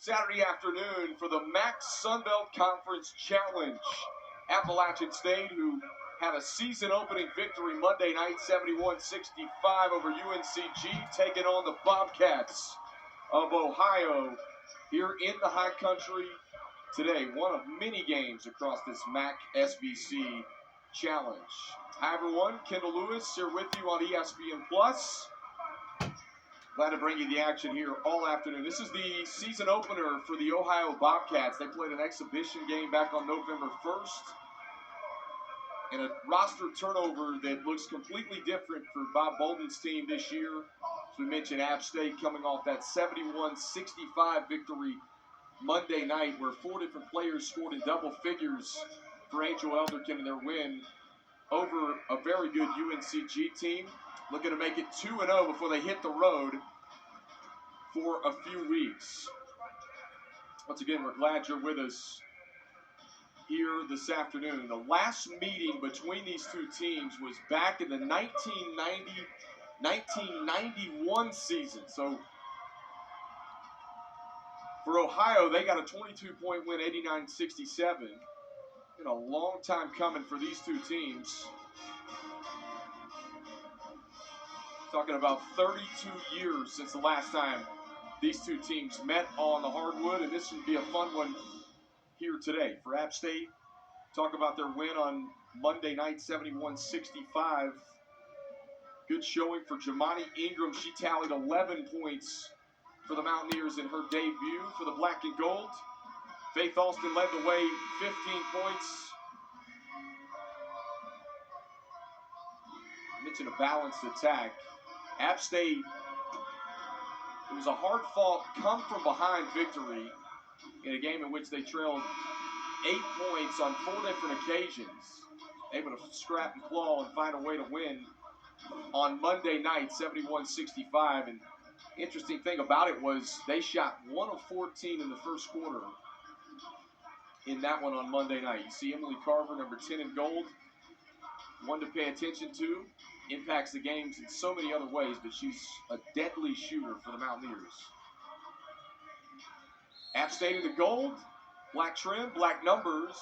Saturday afternoon for the MAC Sunbelt Conference Challenge. Appalachian State, who had a season-opening victory Monday night, 71-65 over UNCG, taking on the Bobcats of Ohio here in the High Country today. One of many games across this MAC SBC Challenge. Hi, everyone. Kendall Lewis here with you on ESPN+. Glad to bring you the action here all afternoon. This is the season opener for the Ohio Bobcats. They played an exhibition game back on November 1st. And a roster turnover that looks completely different for Bob Bolden's team this year. As we mentioned, App State coming off that 71-65 victory Monday night, where 4 different players scored in double figures for Angel Elderkin in their win over a very good UNCG team. Looking to make it 2-0 before they hit the road for a few weeks. Once again, we're glad you're with us here this afternoon. The last meeting between these two teams was back in the 1990-1991 season. So for Ohio, they got a 22-point win, 89-67. Been a long time coming for these two teams. Talking about 32 years since the last time these two teams met on the hardwood, and this would be a fun one here today. For App State, talk about their win on Monday night, 71-65. Good showing for Jamani Ingram. She tallied 11 points for the Mountaineers in her debut for the Black and Gold. Faith Alston led the way, 15 points. I mentioned a balanced attack. App State, it was a hard-fought, come-from-behind victory in a game in which they trailed 8 points on 4 different occasions. Able to scrap and claw and find a way to win on Monday night, 71-65. And interesting thing about it was they shot 1 of 14 in the first quarter in that one on Monday night. You see Emily Carver, number 10 in gold, one to pay attention to. Impacts the games in so many other ways, but she's a deadly shooter for the Mountaineers. App State in the gold, black trim, black numbers,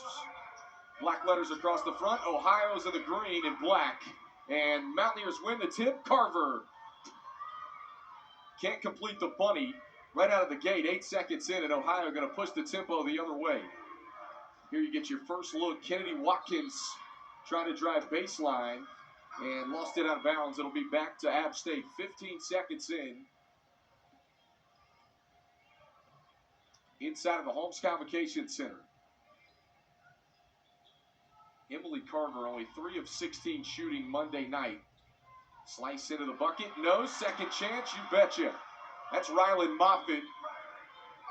black letters across the front. Ohio's in the green and black. And Mountaineers win the tip. Carver can't complete the bunny right out of the gate. 8 seconds in, and Ohio going to push the tempo the other way. Here you get your first look. Kennedy Watkins trying to drive baseline and lost it out of bounds. It'll be back to App State. 15 seconds in. Inside of the Holmes Convocation Center. Emily Carver, only 3 of 16 shooting Monday night. Slice into the bucket. No, second chance, you betcha. That's Rylan Moffitt.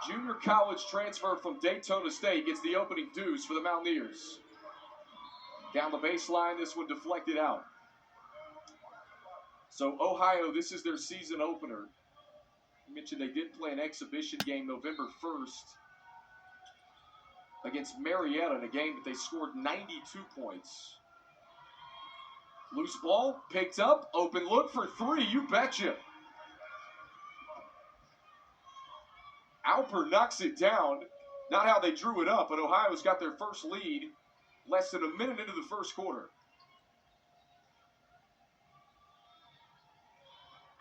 Junior college transfer from Daytona State gets the opening deuce for the Mountaineers. Down the baseline, this one deflected out. So Ohio, this is their season opener. I mentioned they did play an exhibition game November 1st against Marietta in a game that they scored 92 points. Loose ball, picked up, open look for 3, you betcha. Alper knocks it down. Not how they drew it up, but Ohio's got their first lead less than a minute into the first quarter.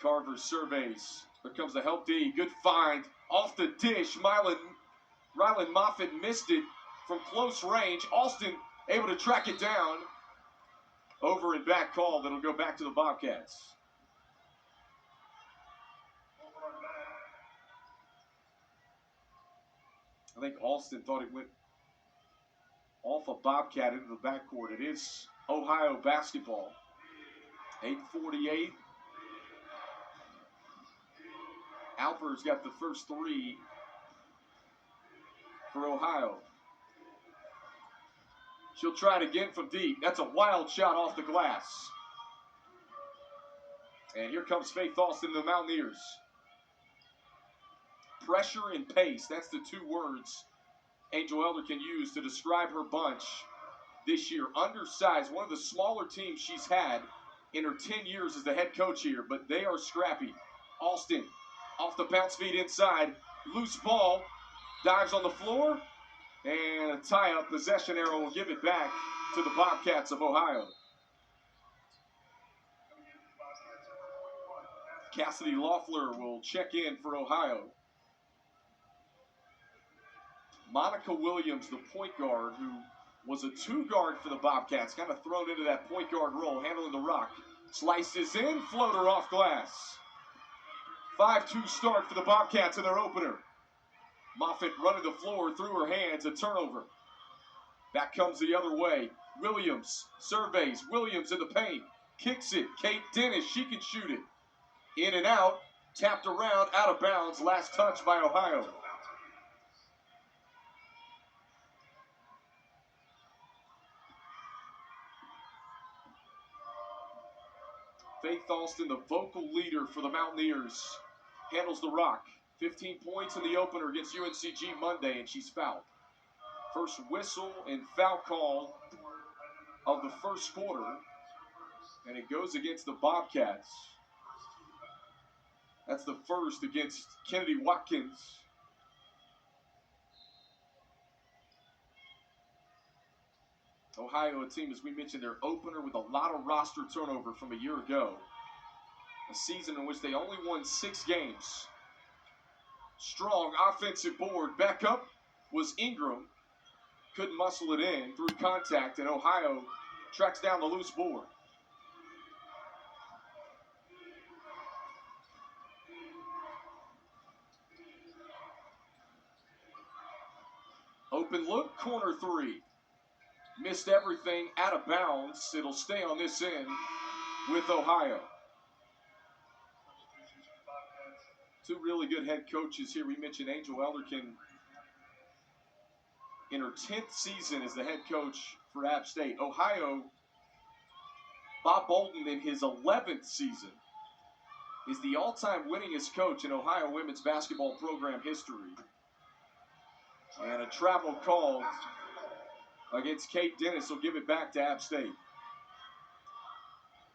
Carver surveys. Here comes the help D. Good find. Off the dish. Rylan Moffitt missed it from close range. Alston able to track it down. Over and back call. That'll go back to the Bobcats. I think Alston thought it went off a Bobcat into the backcourt. It is Ohio basketball. 8:48. Alper's got the first 3 for Ohio. She'll try it again from deep. That's a wild shot off the glass. And here comes Faith Alston and the Mountaineers. Pressure and pace, that's the 2 words Angel Elderkin used to describe her bunch this year. Undersized, one of the smaller teams she's had in her 10 years as the head coach here, but they are scrappy. Alston off the bounce feed inside. Loose ball. Dives on the floor, and a tie-up possession arrow will give it back to the Bobcats of Ohio. Cassidy Loeffler will check in for Ohio. Monica Williams, the point guard, who was a two-guard for the Bobcats, kind of thrown into that point guard role, handling the rock. Slices in, floater off glass. 5-2 start for the Bobcats in their opener. Moffitt running the floor through her hands, a turnover. Back comes the other way. Williams surveys. Williams in the paint. Kicks it. Kate Dennis, she can shoot it. In and out. Tapped around, out of bounds. Last touch by Ohio. Faith Alston, the vocal leader for the Mountaineers, handles the rock. 15 points in the opener against UNCG Monday, and she's fouled. First whistle and foul call of the first quarter, and it goes against the Bobcats. That's the first against Kennedy Watkins. Ohio, a team, as we mentioned, their opener with a lot of roster turnover from a year ago. A season in which they only won 6 games. Strong offensive board. Back up was Ingram. Couldn't muscle it in through contact, and Ohio tracks down the loose board. Open look, corner three. Missed everything, out of bounds. It'll stay on this end with Ohio. Two really good head coaches here. We mentioned Angel Elderkin in her 10th season as the head coach for App State. Ohio, Bob Bolden in his 11th season is the all-time winningest coach in Ohio women's basketball program history. And a travel call against Kate Dennis will give it back to App State.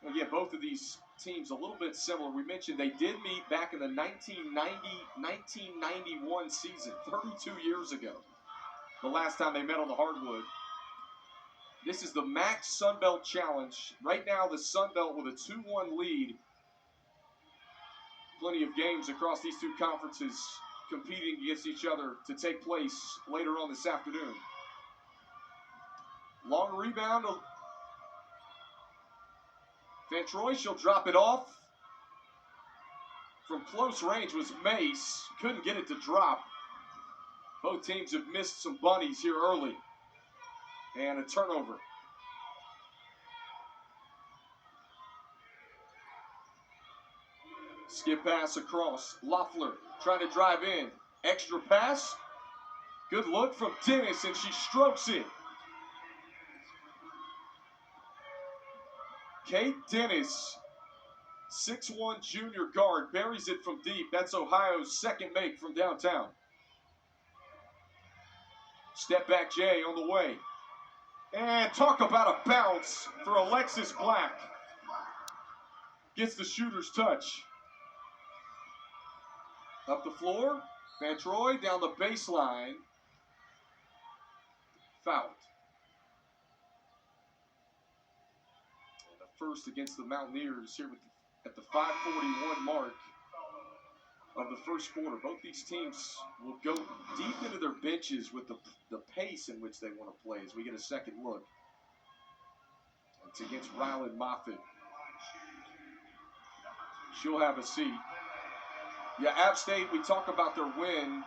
Again, both of these teams a little bit similar. We mentioned they did meet back in the 1990-1991 season, 32 years ago. The last time they met on the hardwood. This is the MAC Sun Belt Challenge. Right now, the Sun Belt with a 2-1 lead. Plenty of games across these two conferences competing against each other to take place later on this afternoon. Long rebound. Van Troy, she'll drop it off. From close range was Mace. Couldn't get it to drop. Both teams have missed some bunnies here early. And a turnover. Skip pass across. Loeffler trying to drive in. Extra pass. Good look from Dennis, and she strokes it. Kate Dennis, 6'1" junior guard, buries it from deep. That's Ohio's second make from downtown. Step back Jay on the way. And talk about a bounce for Alexis Black. Gets the shooter's touch. Up the floor, Van Troy down the baseline. Fouled. And the first against the Mountaineers here at the 5:41 mark of the first quarter. Both these teams will go deep into their benches with the pace in which they want to play as we get a second look. It's against Ryland Moffitt. She'll have a seat. Yeah, App State, we talk about their win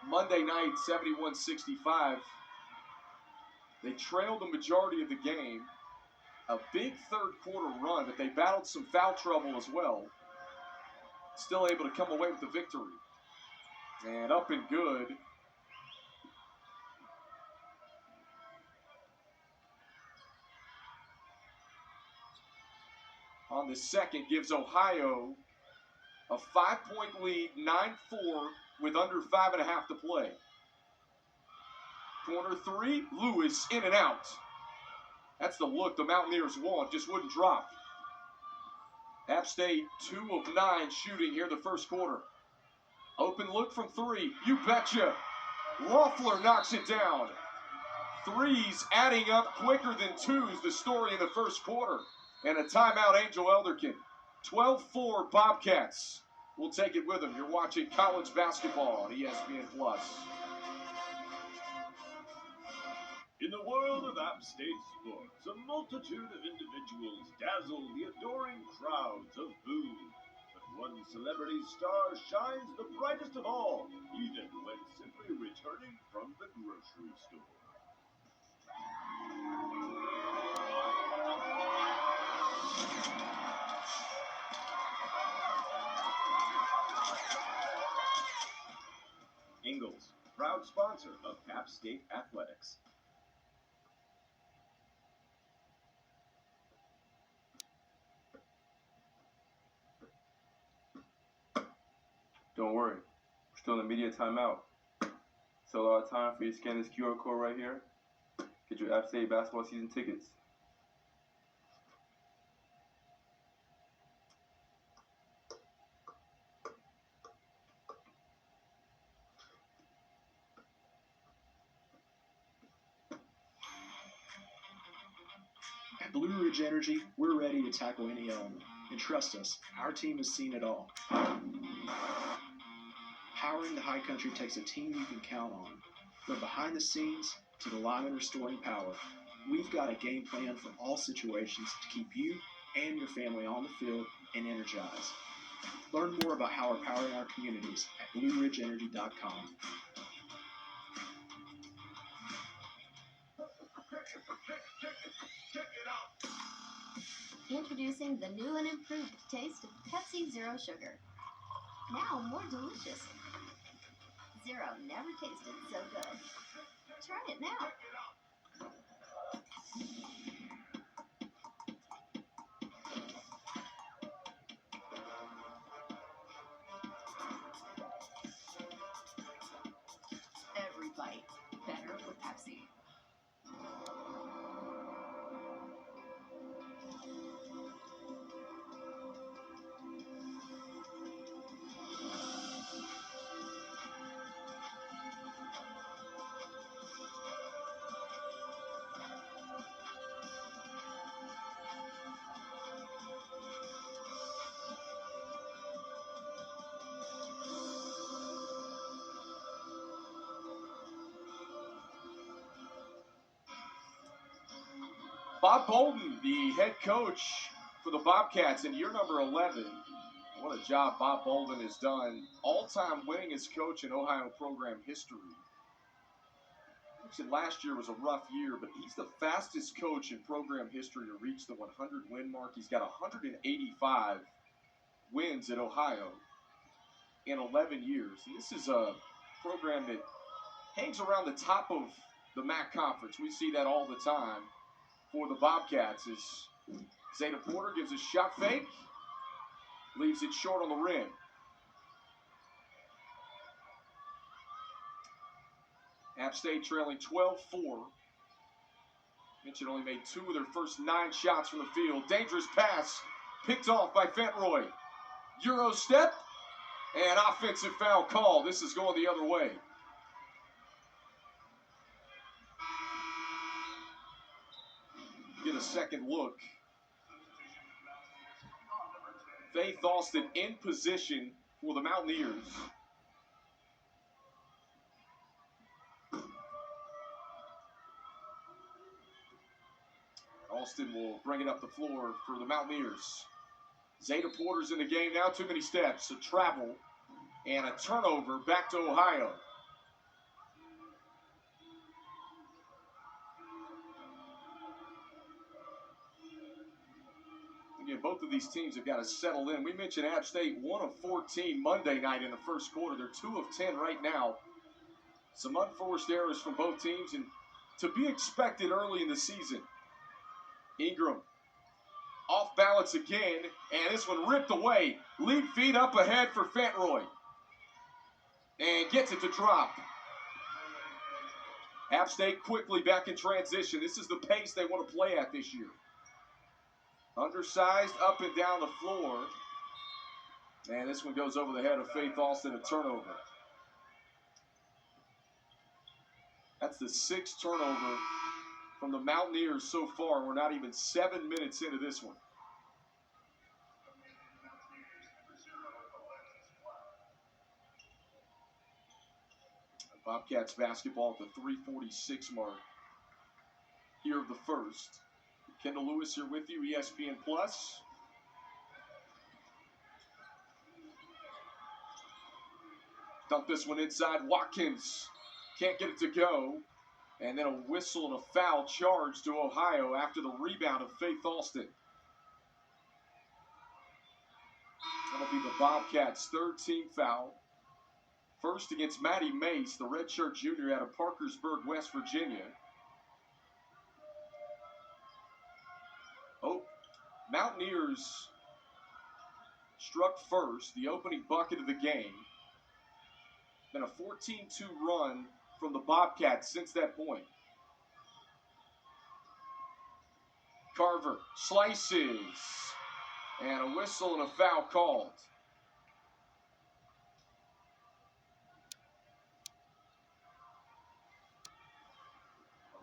Monday night, 71-65. They trailed the majority of the game. A big third quarter run, but they battled some foul trouble as well. Still able to come away with the victory. And up and good. On the second, gives Ohio a 5-point lead, 9-4, with under 5.5 to play. Corner three, Lewis in and out. That's the look the Mountaineers want, just wouldn't drop. App State 2 of 9 shooting here the first quarter. Open look from three, you betcha. Loeffler knocks it down. Threes adding up quicker than twos, the story in the first quarter. And a timeout, Angel Elderkin. 12-4 Bobcats. We'll take it with them. You're watching college basketball on ESPN+. In the world of App State sports, a multitude of individuals dazzle the adoring crowds of Boo. But one celebrity star shines the brightest of all, even when simply returning from the grocery store. Ingalls, proud sponsor of App State Athletics. Don't worry, we're still in the media timeout. Still a lot of time for you to scan this QR code right here. Get your App State basketball season tickets. At Blue Ridge Energy, we're ready to tackle any element. And trust us, our team has seen it all. Powering the high country takes a team you can count on. From behind the scenes to the lineman restoring power, we've got a game plan for all situations to keep you and your family on the field and energized. Learn more about how we're powering our communities at BlueRidgeEnergy.com. Introducing the new and improved taste of Pepsi Zero Sugar. Now more delicious. Zero never tasted so good. Try it now. Every bite better with Pepsi. Bob Bolden, the head coach for the Bobcats in year number 11. What a job Bob Bolden has done. All-time winningest coach in Ohio program history. Last year was a rough year, but he's the fastest coach in program history to reach the 100-win mark. He's got 185 wins at Ohio in 11 years. And this is a program that hangs around the top of the MAC conference. We see that all the time for the Bobcats. As Zeta Porter gives a shot fake, leaves it short on the rim. App State trailing 12-4. Mitchell only made 2 of their first 9 shots from the field. Dangerous pass picked off by Fentroy. Euro step and offensive foul call. This is going the other way. Get a second look. Faith Austin in position for the Mountaineers. Austin will bring it up the floor for the Mountaineers. Zeta Porter's in the game now. Too many steps. A travel and a turnover back to Ohio. Again, both of these teams have got to settle in. We mentioned App State 1 of 14 Monday night in the first quarter. They're 2 of 10 right now. Some unforced errors from both teams, and to be expected early in the season. Ingram off balance again, and this one ripped away. Lead feet up ahead for Fentroy. And gets it to drop. App State quickly back in transition. This is the pace they want to play at this year. Undersized up and down the floor. And this one goes over the head of Faith Austin, a turnover. That's the 6th turnover from the Mountaineers so far. We're not even 7 minutes into this one. Bobcats basketball at the 3:46 mark here of the first. Kendall Lewis here with you, ESPN Plus. Dump this one inside. Watkins can't get it to go. And then a whistle and a foul charge to Ohio after the rebound of Faith Alston. That'll be the Bobcats' 3rd team foul. First against Matty Mace, the redshirt junior out of Parkersburg, West Virginia. Oh, Mountaineers struck first, the opening bucket of the game. Been a 14-2 run from the Bobcats since that point. Carver slices, and a whistle and a foul called.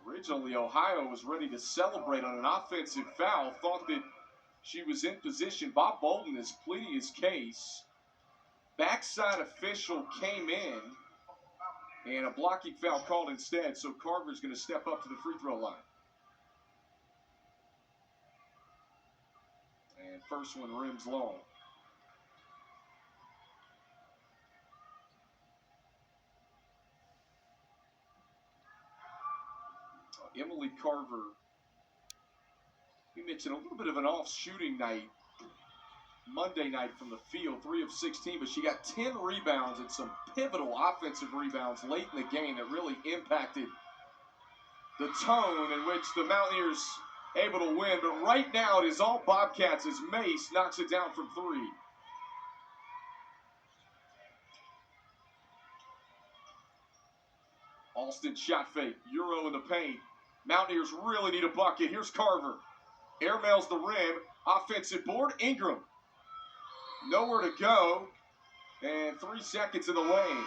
Originally, Ohio was ready to celebrate on an offensive foul, thought that she was in position. Bob Bolden is pleading his case. Backside official came in, and a blocking foul called instead, so Carver's going to step up to the free throw line. And first one rims long. Emily Carver, we mentioned a little bit of an off shooting night Monday night from the field, 3 of 16, but she got 10 rebounds and some pivotal offensive rebounds late in the game that really impacted the tone in which the Mountaineers able to win. But right now it is all Bobcats as Mace knocks it down from 3. Alston shot fake, Euro in the paint. Mountaineers really need a bucket. Here's Carver. Airmails the rim. Offensive board. Ingram. Nowhere to go. And 3 seconds in the lane.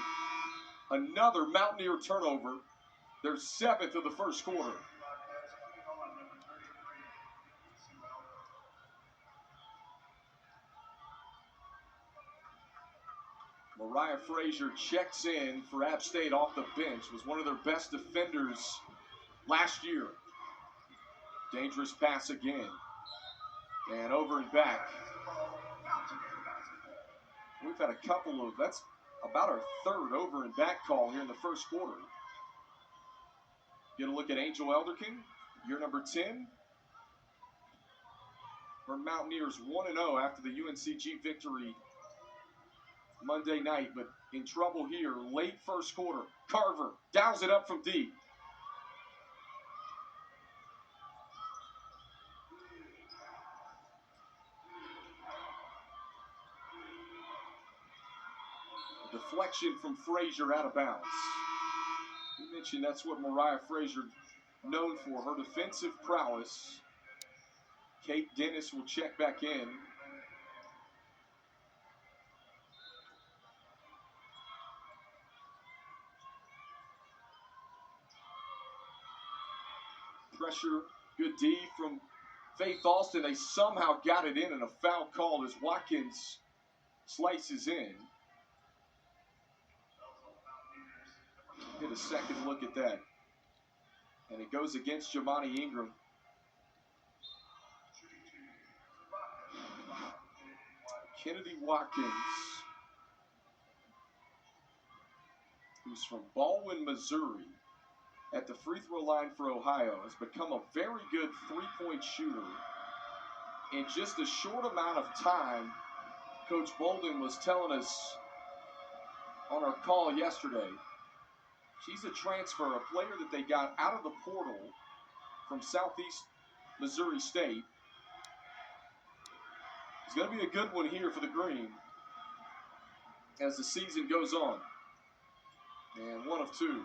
Another Mountaineer turnover. Their 7th of the first quarter. Mariah Frazier checks in for App State off the bench. Was one of their best defenders last year. Dangerous pass again. And over and back. We've had a couple of, that's about our 3rd over and back call here in the first quarter. Get a look at Angel Elderkin, year number 10. Her Mountaineers 1-0 after the UNCG victory Monday night, but in trouble here late first quarter. Carver dials it up from deep. Deflection from Frazier out of bounds. We mentioned that's what Mariah Frazier known for, her defensive prowess. Kate Dennis will check back in. Pressure, good D from Faith Alston. They somehow got it in, and a foul called as Watkins slices in. Get a second look at that. And it goes against Jamani Ingram. Kennedy Watkins, who's from Baldwin, Missouri, at the free throw line for Ohio, has become a very good three-point shooter. In just a short amount of time, Coach Bolden was telling us on our call yesterday, she's a transfer, a player that they got out of the portal from Southeast Missouri State. It's going to be a good one here for the Green as the season goes on. And 1 of 2.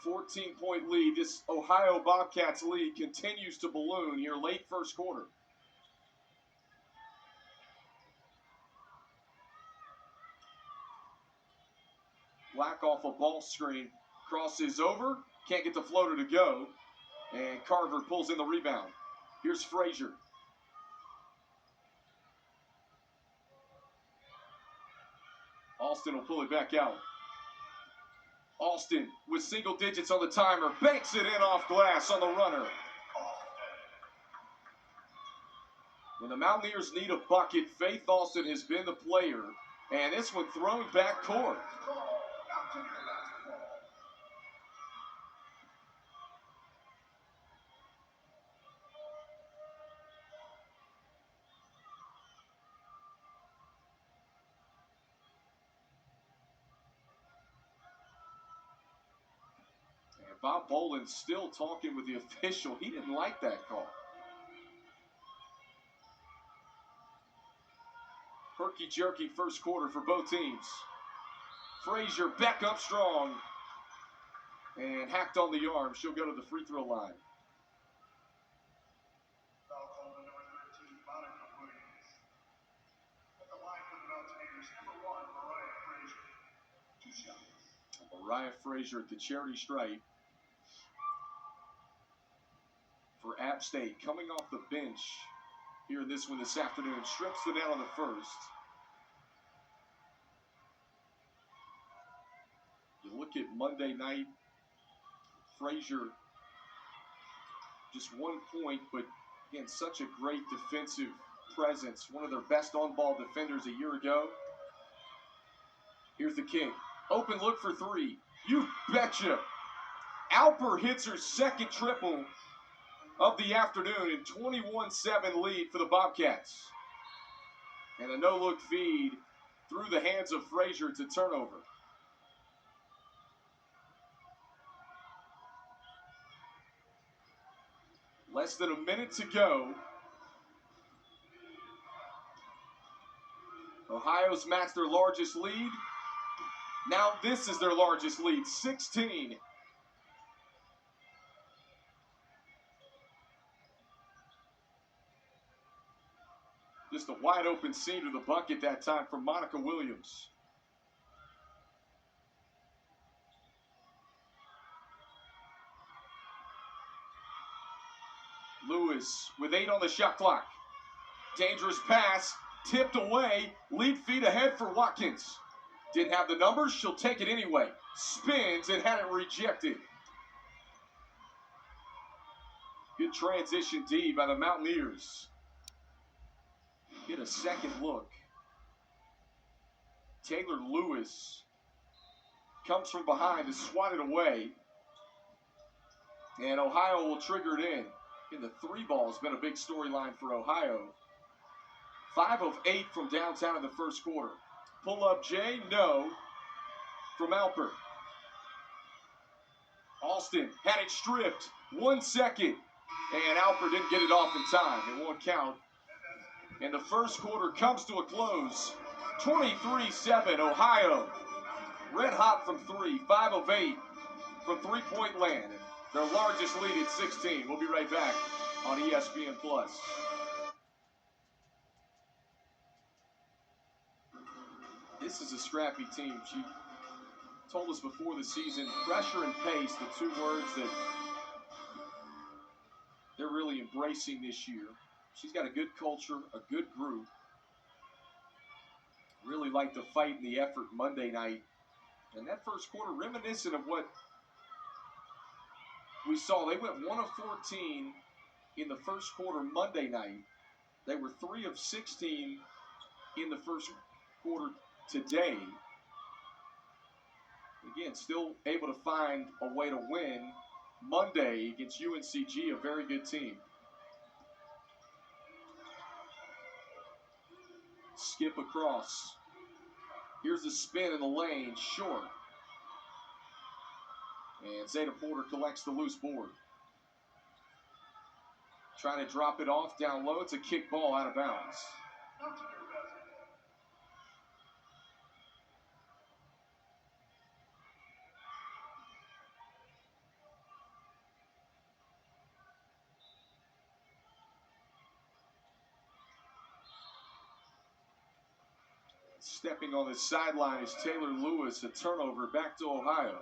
14-point lead. This Ohio Bobcats lead continues to balloon here late first quarter. Black off a ball screen. Crosses over, can't get the floater to go, and Carver pulls in the rebound. Here's Frazier. Alston will pull it back out. Alston with single digits on the timer, banks it in off glass on the runner. When the Mountaineers need a bucket, Faith Alston has been the player, and this one thrown back court. And Bob Boland still talking with the official. He didn't like that call. Herky-jerky first quarter for both teams. Frazier back up strong and hacked on the arm. She'll go to the free throw line. Mariah Frazier at the charity stripe for App State, coming off the bench here in this one this afternoon. Strips the net on the first. You look at Monday night, Frazier, just 1 point, but again, such a great defensive presence. One of their best on-ball defenders a year ago. Here's the King. Open look for three. You betcha. Alper hits her second triple of the afternoon and 21-7 lead for the Bobcats. And a no-look feed through the hands of Frazier to turnover. Less than a minute to go. Ohio's matched their largest lead. Now this is their largest lead, 16. Just a wide open seam to the bucket that time from Monica Williams. Lewis with 8 on the shot clock. Dangerous pass, tipped away, lead feet ahead for Watkins. Didn't have the numbers, she'll take it anyway. Spins and had it rejected. Good transition D by the Mountaineers. Get a second look. Taylor Lewis comes from behind to swat it away. And Ohio will trigger it in. And the three ball has been a big storyline for Ohio. 5 of 8 from downtown in the first quarter. Pull up Jay, no, from Alper. Alston had it stripped, 1 second, and Alper didn't get it off in time. It won't count. And the first quarter comes to a close. 23-7, Ohio. Red hot from 3, 5 of 8 from three-point land. Their largest lead at 16. We'll be right back on ESPN+. This is a scrappy team. She told us before the season, pressure and pace, the two words that they're really embracing this year. She's got a good culture, a good group. Really like the fight and the effort Monday night. And that first quarter, reminiscent of what we saw. They went 1 of 14 in the first quarter Monday night. They were 3 of 16 in the first quarter today. Again, still able to find a way to win Monday against UNCG, a very good team. Skip across. Here's the spin in the lane, short. And Zeta Porter collects the loose board. Trying to drop it off down low. It's a kick ball out of bounds. Stepping on the sideline is Taylor Lewis, a turnover back to Ohio.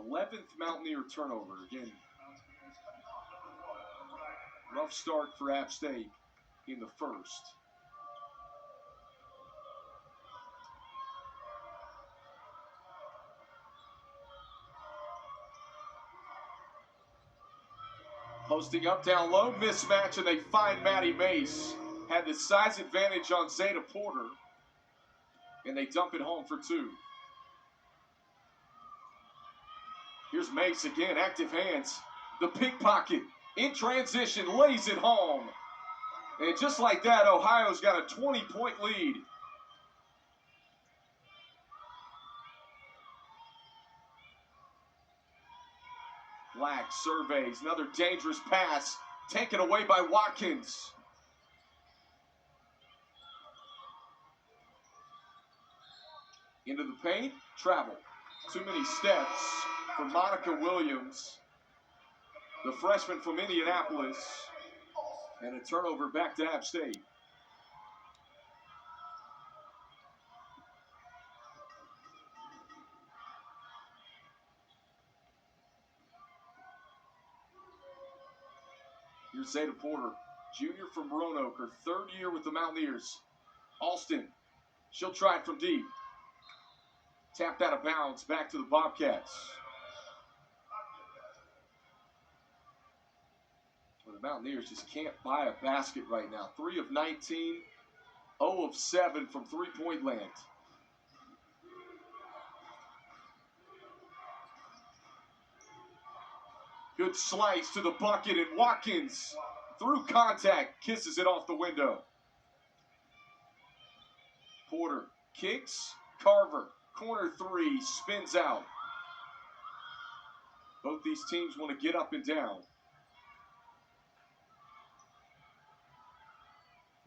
11th Mountaineer turnover. Again, rough start for App State in the first. Posting up, down low, mismatch, and they find Matty Mace. Had the size advantage on Zeta Porter, and they dump it home for two. Here's Mace again, active hands. The pickpocket in transition, lays it home. And just like that, Ohio's got a 20-point lead. Black surveys, another dangerous pass, taken away by Watkins. Into the paint, travel. Too many steps for Monica Williams, the freshman from Indianapolis, and a turnover back to App State. Here's Zeta Porter, junior from Roanoke, her third year with the Mountaineers. Alston, she'll try it from deep. Tapped out of bounds, back to the Bobcats. Well, the Mountaineers just can't buy a basket right now. 3 of 19, 0 of 7 from three-point land. Good slice to the bucket, and Watkins, through contact, kisses it off the window. Porter kicks, Carver, corner three, spins out. Both these teams want to get up and down.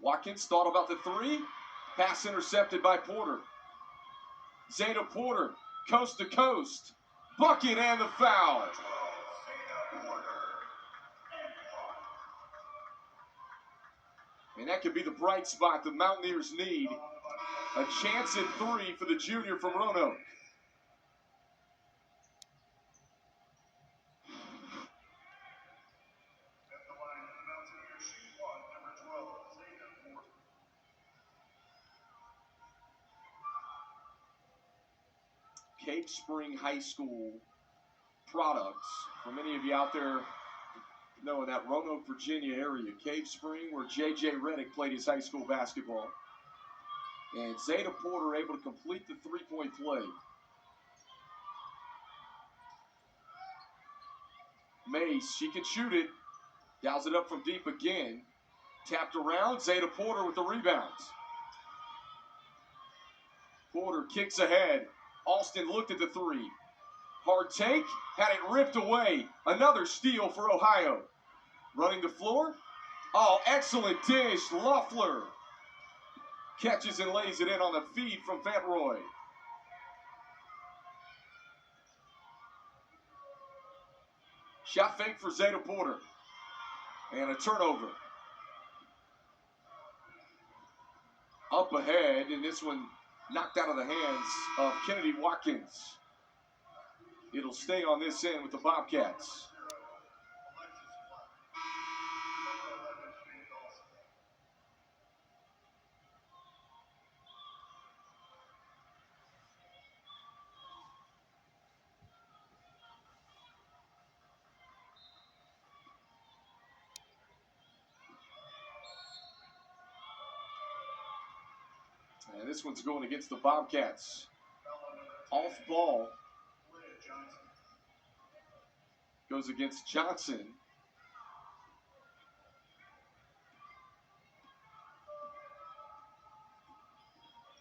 Watkins thought about the three, pass intercepted by Porter. Zeta Porter, coast to coast, bucket and the foul. And that could be the bright spot the Mountaineers need. A chance at three for the junior from Roanoke. Cape Spring High School products. For many of you out there know in that Roanoke, Virginia area, Cave Spring, where J.J. Redick played his high school basketball. And Zeta Porter able to complete the three-point play. Mace, she can shoot it. Dials it up from deep again. Tapped around, Zeta Porter with the rebound. Porter kicks ahead. Alston looked at the three. Hard take, had it ripped away. Another steal for Ohio. Running the floor. Oh, excellent dish. Loeffler catches and lays it in on the feed from Fentroy. Shot fake for Zeta Porter. And a turnover. Up ahead, and this one knocked out of the hands of Kennedy Watkins. It'll stay on this end with the Bobcats. And this one's going against the Bobcats. Off ball. Goes against Johnson.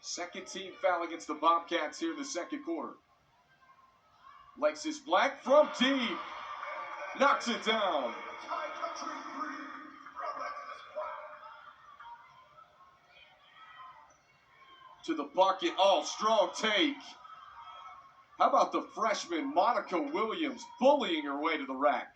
Second team foul against the Bobcats here in the second quarter. Lexus Black from deep. Knocks it down. To the bucket. Oh, strong take. How about the freshman Monica Williams bullying her way to the rack?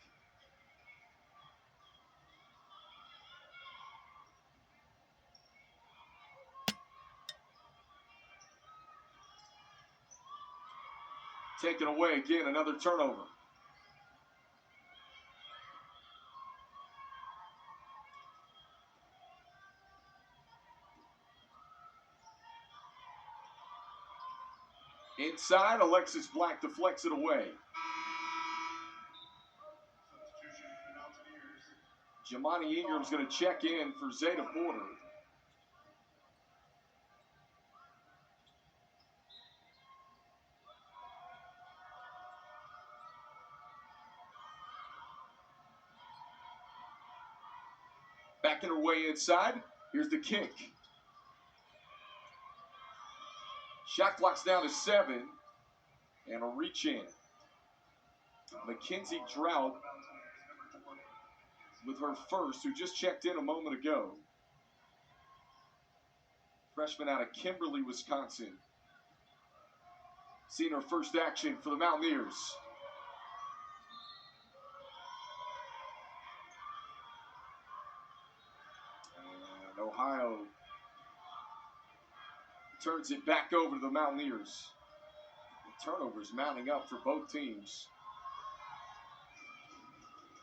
Taken away again, another turnover. Inside, Alexis Black deflects it away. Jamani Ingram's going to check in for Zeta Porter. Backing her way inside. Here's the kick. Shot clock's down to 7. And a reach in. Mackenzie Drought with her first, who just checked in a moment ago. Freshman out of Kimberly, Wisconsin. Seen her first action for the Mountaineers. And Ohio turns it back over to the Mountaineers. The turnovers mounting up for both teams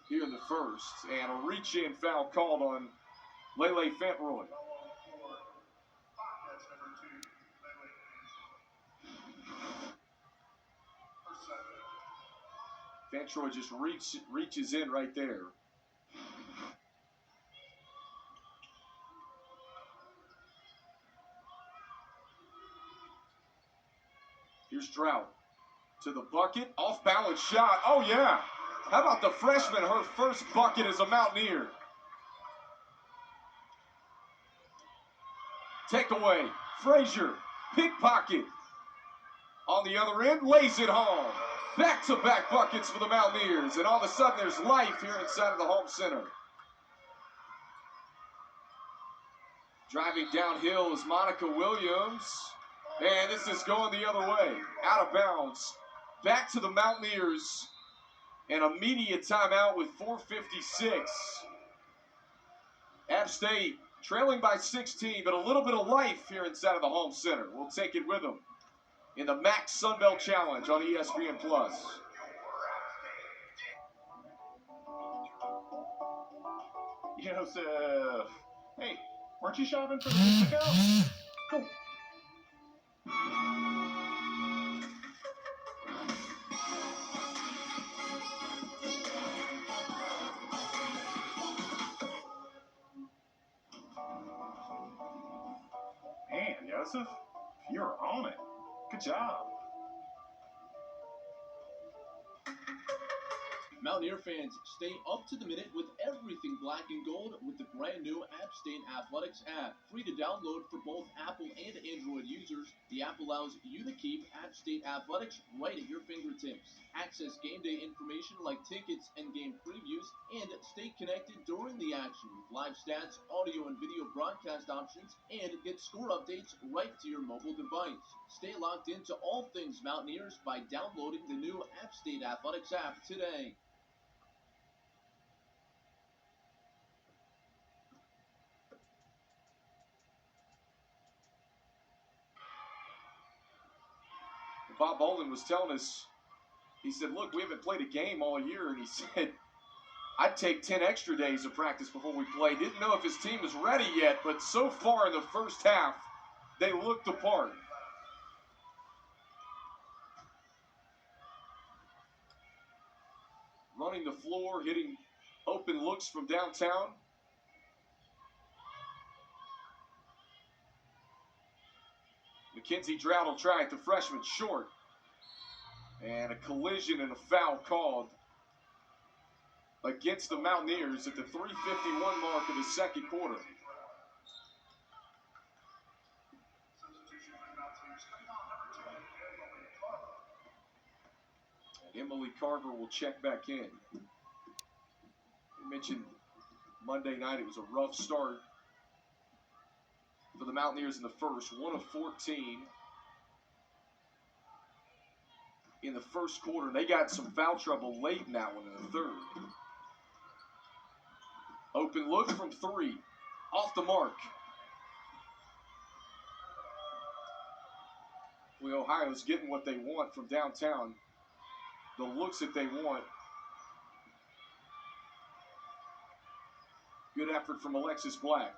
here in the first. And a reach-in foul called on Lele Fantroy. Fantroy just reaches in right there. Here's Drought to the bucket. Off-balance shot. Oh, yeah. How about the freshman, her first bucket as a Mountaineer? Takeaway. Frazier. Pickpocket. On the other end, lays it home. Back-to-back buckets for the Mountaineers. And all of a sudden, there's life here inside of the home center. Driving downhill is Monica Williams. And this is going the other way. Out of bounds. Back to the Mountaineers. And immediate timeout with 4:56. App State trailing by 16, but a little bit of life here inside of the home center. We'll take it with them in the MAC Sunbelt Challenge on ESPN+. Joseph, hey, weren't you shopping for the week to go? Cool. Man, Joseph, you're on it. Good job. Mountaineer fans, stay up to the minute with everything black and gold with the brand new App State Athletics app. Free to download for both Apple and Android users, the app allows you to keep App State Athletics right at your fingertips. Access game day information like tickets and game previews, and stay connected during the action with live stats, audio and video broadcast options, and get score updates right to your mobile device. Stay locked into all things Mountaineers by downloading the new App State Athletics app today. Bob Bolin was telling us, he said, look, we haven't played a game all year, and he said, I'd take 10 extra days of practice before we play. Didn't know if his team was ready yet, but so far in the first half, they looked the part. Running the floor, hitting open looks from downtown. Mackenzie Drought will try it, the freshman, short. And a collision and a foul called against the Mountaineers at the 3:51 mark of the second quarter. And Emily Carver will check back in. We mentioned Monday night it was a rough start for the Mountaineers in the first. 1 of 14 in the first quarter. They got some foul trouble late in that one in the third. Open look from 3. Off the mark. Well, Ohio's getting what they want from downtown. the looks that they want. Good effort from Alexis Black.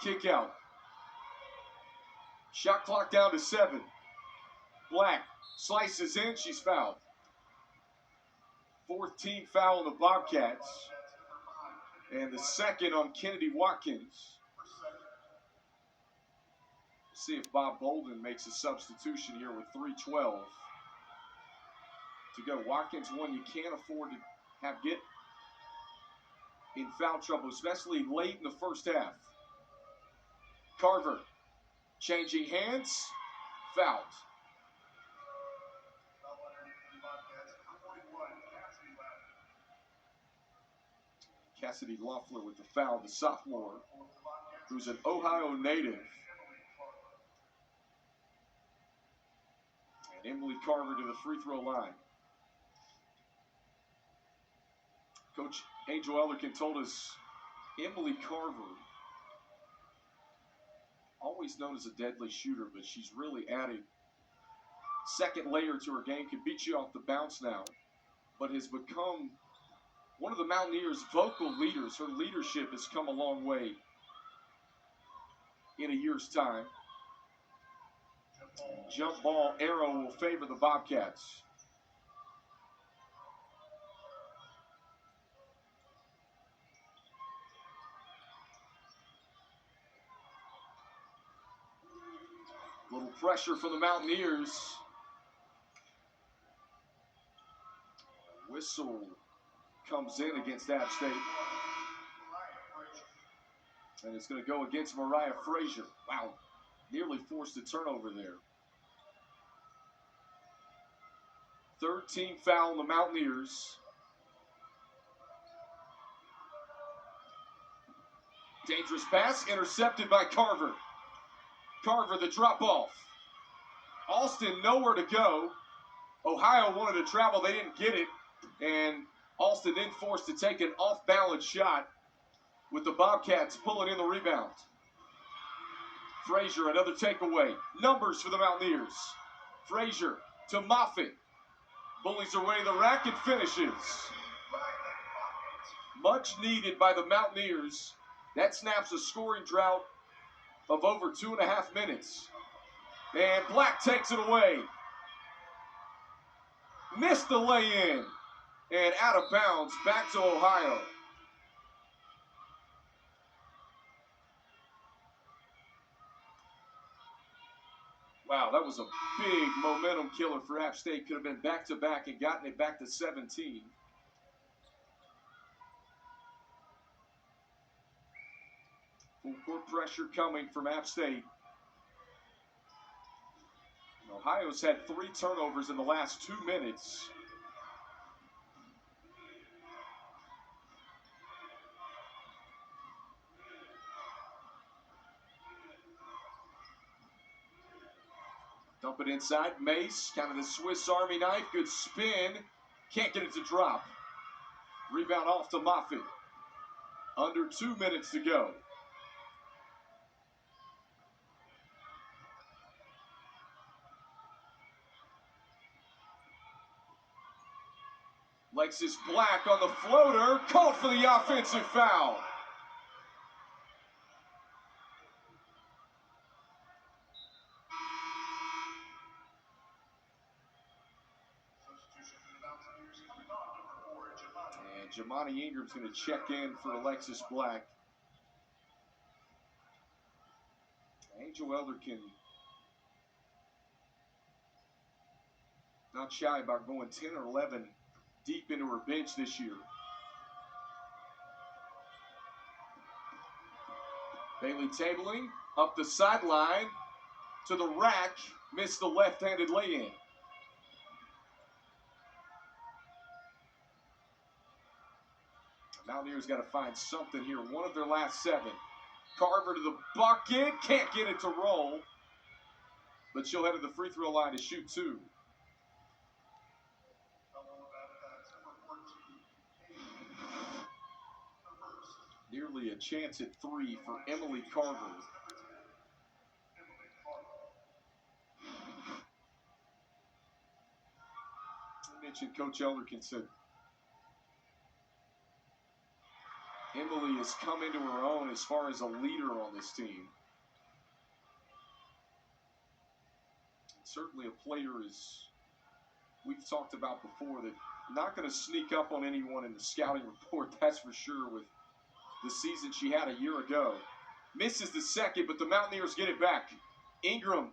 Kick out. Shot clock down to 7. Black slices in, she's fouled. 4th team foul on the Bobcats. And the second on Kennedy Watkins. See if Bob Bolden makes a substitution here with 3:12 to go. Watkins, one you can't afford to have get in foul trouble, especially late in the first half. Carver changing hands, fouled. Cassidy Loeffler with the foul, the sophomore, who's an Ohio native. And Emily Carver to the free throw line. Coach Angel Ellerkin told us Emily Carver, always known as a deadly shooter, but she's really added second layer to her game, can beat you off the bounce now, but has become one of the Mountaineers' vocal leaders. Her leadership has come a long way in a year's time. Jump ball arrow will favor the Bobcats. Little pressure for the Mountaineers. Whistle comes in against App State. And it's going to go against Mariah Frazier. Wow, nearly forced a turnover there. 3rd team foul on the Mountaineers. Dangerous pass, intercepted by Carver. Carver, the drop off. Alston nowhere to go. Ohio wanted to travel, they didn't get it. And Alston then forced to take an off-balance shot with the Bobcats pulling in the rebound. Frazier, another takeaway. Numbers for the Mountaineers. Frazier to Moffitt. Bullies her way to the rack and finishes. Much needed by the Mountaineers. That snaps a scoring drought of over 2.5 minutes. And Black takes it away. Missed the lay-in. And out of bounds, back to Ohio. Wow, that was a big momentum killer for App State. Could have been back-to-back and gotten it back to 17. Full court pressure coming from App State. Ohio's had 3 turnovers in the last 2 minutes. Dump it inside. Mace, kind of the Swiss Army knife. Good spin. Can't get it to drop. Rebound off to Moffitt. Under 2 minutes to go. Alexis Black on the floater. Called for the offensive foul. And Jamani Ingram's going to check in for Alexis Black. Angel Elderkin not shy about going 10 or 11 deep into her bench this year. Bailey tabling up the sideline to the rack, missed the left-handed lay-in. Mountaineers got to find something here. One of their last 7. Carver to the bucket, can't get it to roll, but she'll head to the free throw line to shoot 2. Nearly a chance at 3 for Emily Carver. mentioned Coach Elderkin said Emily has come into her own as far as a leader on this team. Certainly a player, as we've talked about before, that not going to sneak up on anyone in the scouting report, that's for sure, with the season she had a year ago. Misses the second, but the Mountaineers get it back. Ingram,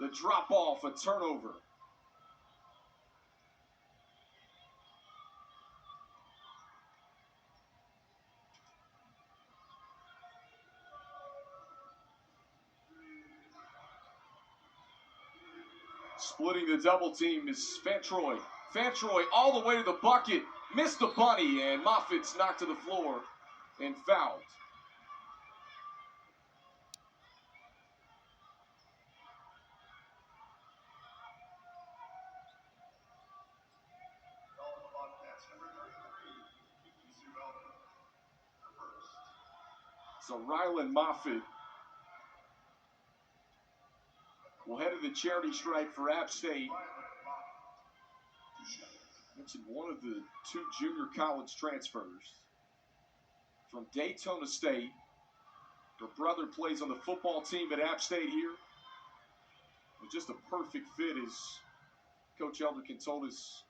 the drop off, a turnover. Splitting the double team is Fantroy. Fantroy all the way to the bucket. Missed the bunny, and Moffitt's knocked to the floor and fouled. So Rylan Moffitt will head to the charity stripe for App State. Mentioned one of the two junior college transfers from Daytona State. Her brother plays on the football team at App State here. It was just a perfect fit, as Coach Elderkin told us.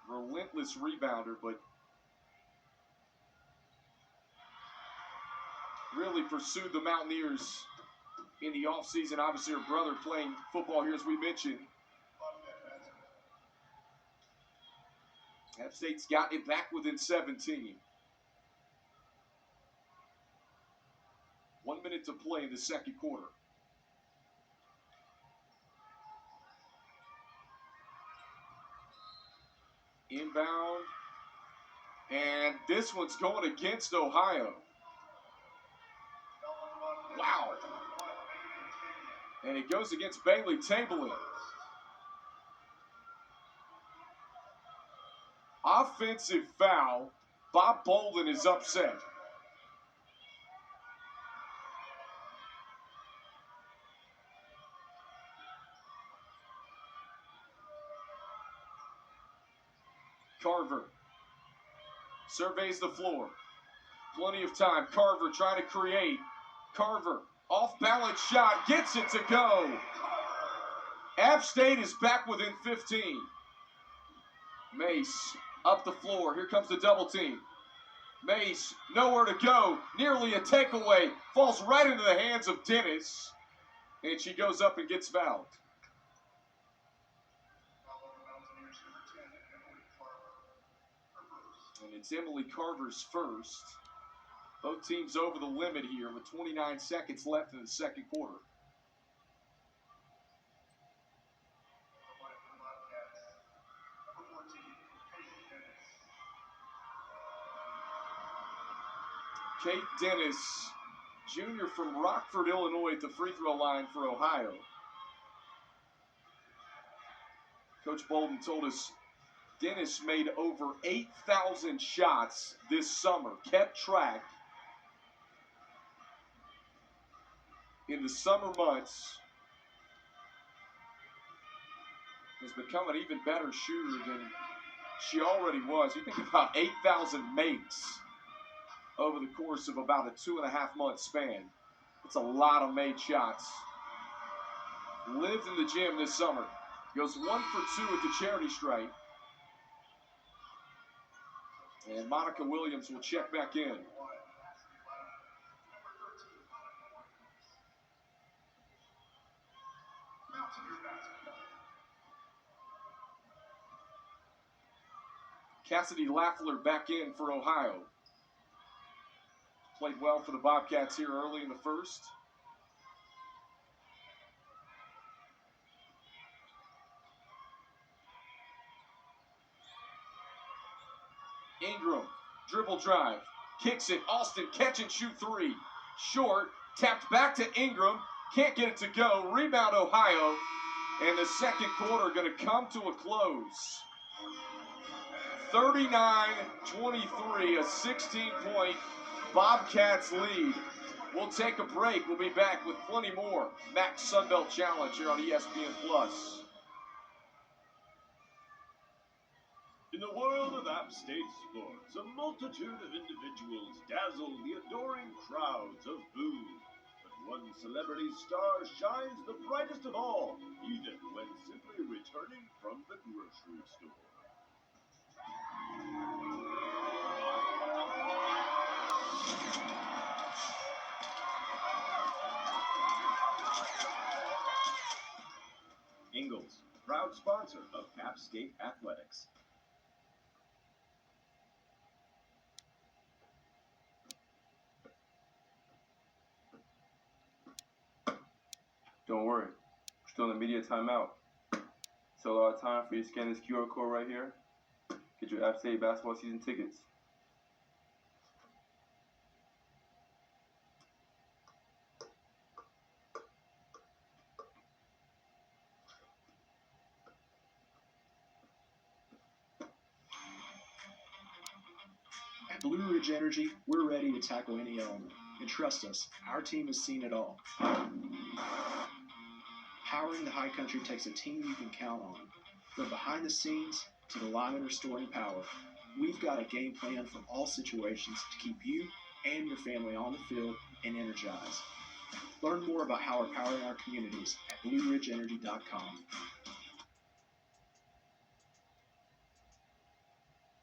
Relentless rebounder, but really pursued the Mountaineers in the offseason. Obviously, her brother playing football here, as we mentioned. App State's got it back within 17. 1 minute to play in the second quarter. Inbound. And this one's going against Ohio. Wow. And it goes against Bailey Tabling. Offensive foul. Bob Bolden is upset. Carver surveys the floor. Plenty of time. Carver trying to create. Carver, off balance shot, gets it to go. App State is back within 15. Mace up the floor. Here comes the double team. Mace, nowhere to go. Nearly a takeaway. Falls right into the hands of Dennis. And she goes up and gets fouled. And it's Emily Carver's first. Both teams over the limit here with 29 seconds left in the second quarter. Kate Dennis, junior from Rockford, Illinois, at the free throw line for Ohio. Coach Bolden told us Dennis made over 8,000 shots this summer, kept track. In the summer months, has become an even better shooter than she already was. You think about 8,000 makes over the course of about a 2.5 month span. That's a lot of made shots. Lived in the gym this summer. Goes 1 for 2 at the charity stripe. And Monica Williams will check back in. Cassidy Laffler back in for Ohio. Played well for the Bobcats here early in the first. Ingram, dribble drive, kicks it. Austin, catch and shoot three. Short, tapped back to Ingram. Can't get it to go. Rebound Ohio. And the second quarter going to come to a close. 39-23, a 16-point Bobcats lead. We'll take a break. We'll be back with plenty more. Max Sunbelt Challenge here on ESPN+. In the world of App State sports, a multitude of individuals dazzle the adoring crowds of Boo. But one celebrity star shines the brightest of all, even when simply returning from the grocery store. Ingalls, proud sponsor of App State Athletics. Don't worry, we're still in the media timeout. So a lot of time for you to scan this QR code right here. Get your App State basketball season tickets. At Blue Ridge Energy, we're ready to tackle any element. And trust us, our team has seen it all. Powering the high country takes a team you can count on. From behind the scenes to the line restoring power, we've got a game plan for all situations to keep you and your family on the field and energized. Learn more about how we're powering our communities at BlueRidgeEnergy.com.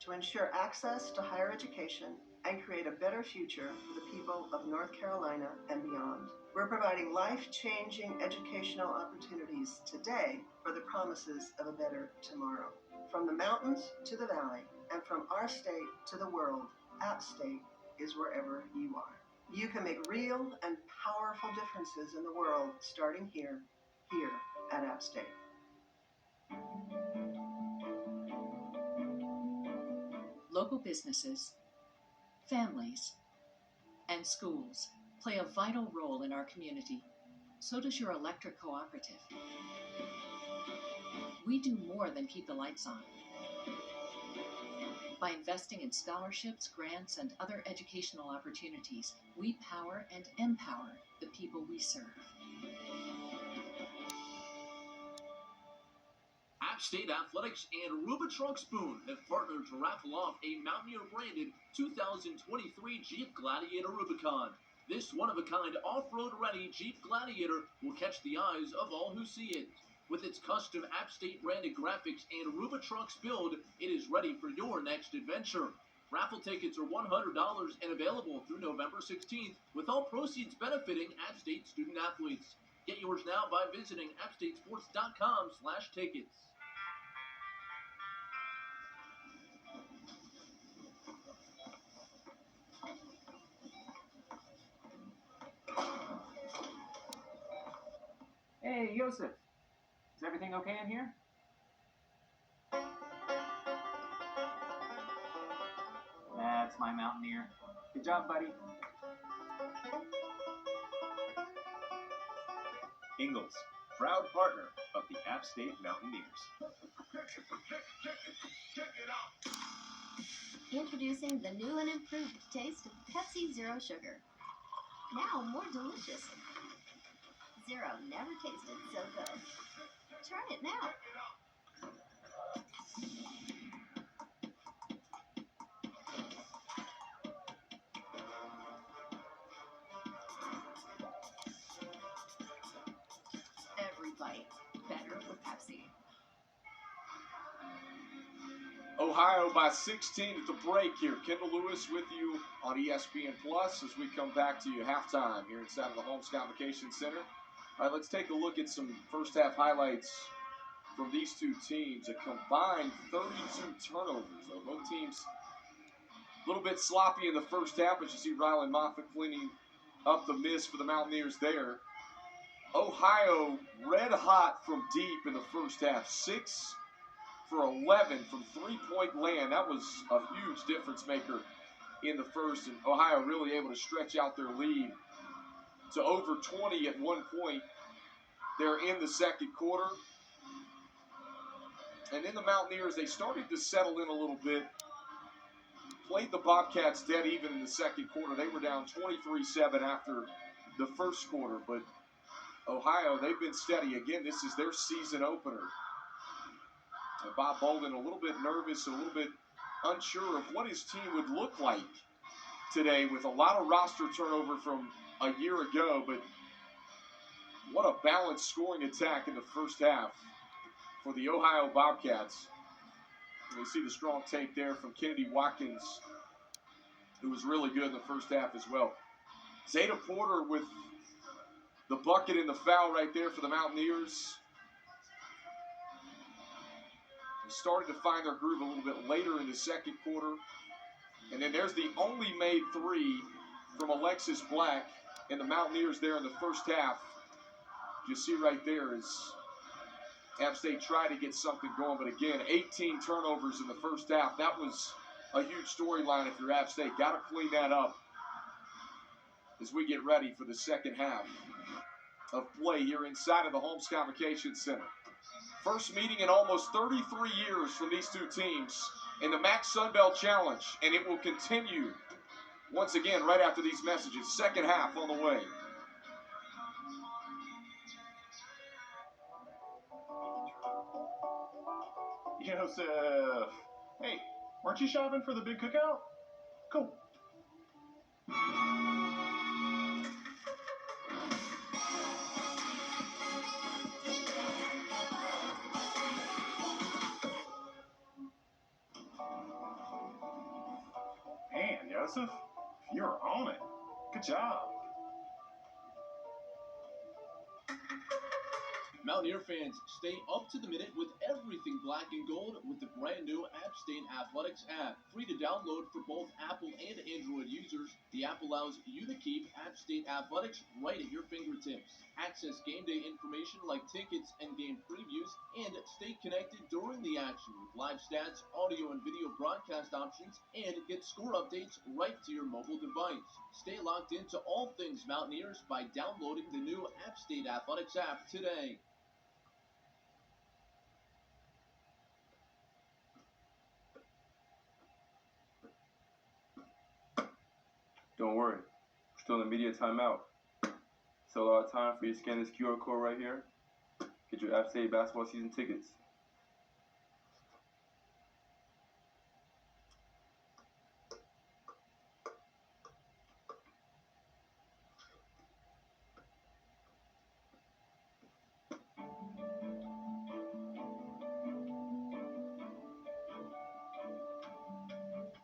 To ensure access to higher education and create a better future for the people of North Carolina and beyond. We're providing life-changing educational opportunities today for the promises of a better tomorrow. From the mountains to the valley, and from our state to the world, App State is wherever you are. You can make real and powerful differences in the world starting here at App State. Local businesses, families, and schools play a vital role in our community. So does your electric cooperative. We do more than keep the lights on. By investing in scholarships, grants, and other educational opportunities, we power and empower the people we serve. App State Athletics and Aruba Truck Spoon have partnered to raffle off a Mountaineer-branded 2023 Jeep Gladiator Rubicon. This one-of-a-kind off-road-ready Jeep Gladiator will catch the eyes of all who see it. With its custom App State-branded graphics and Aruba Trucks build, it is ready for your next adventure. Raffle tickets are $100 and available through November 16th, with all proceeds benefiting App State student-athletes. Get yours now by visiting appstatesports.com/tickets. Hey, Yosef. Is everything okay in here? That's my Mountaineer. Good job, buddy. Ingalls, proud partner of the App State Mountaineers. Introducing the new and improved taste of Pepsi Zero Sugar. Now more delicious. Zero never tasted so good. Try it now. Every bite better with Pepsi. Ohio by 16 at the break here. Kendall Lewis with you on ESPN Plus as we come back to you halftime here inside of the Holmes Convocation Center. All right, let's take a look at some first half highlights from these two teams. A combined 32 turnovers. So both teams a little bit sloppy in the first half, but you see Rylan Moffitt cleaning up the miss for the Mountaineers there. Ohio red hot from deep in the first half. 6 for 11 from three-point land. That was a huge difference maker in the first, and Ohio really able to stretch out their lead to over 20 at one point there in the second quarter. And then the Mountaineers, they started to settle in a little bit, played the Bobcats dead even in the second quarter. They were down 23-7 after the first quarter, but Ohio, they've been steady. Again, this is their season opener. And Bob Bolden a little bit nervous, a little bit unsure of what his team would look like today with a lot of roster turnover from a year ago, but what a balanced scoring attack in the first half for the Ohio Bobcats. And we see the strong take there from Kennedy Watkins, who was really good in the first half as well. Zeta Porter with the bucket and the foul right there for the Mountaineers. They started to find their groove a little bit later in the second quarter. And then there's the only made three from Alexis Black and the Mountaineers there in the first half. You see right there is App State tried to get something going, but again, 18 turnovers in the first half. That was a huge storyline if you're App State. Got to clean that up as we get ready for the second half of play here inside of the Holmes Convocation Center. First meeting in almost 33 years from these two teams in the MAC Sun Belt Challenge, and it will continue once again right after these messages. Second half on the way. Joseph! Hey, weren't you shopping for the big cookout? Cool. Man, Joseph, you're on it. Good job. Mountaineer fans, stay up to the minute with everything black and gold with the brand new App State Athletics app. Free to download for both Apple and Android users, the app allows you to keep App State Athletics right at your fingertips. Access game day information like tickets and game previews, and stay connected during the action with live stats, audio and video broadcast options, and get score updates right to your mobile device. Stay locked into all things Mountaineers by downloading the new App State Athletics app today. Don't worry, we're still in the media timeout. Still a lot of time for you to scan this QR code right here. Get your App State basketball season tickets.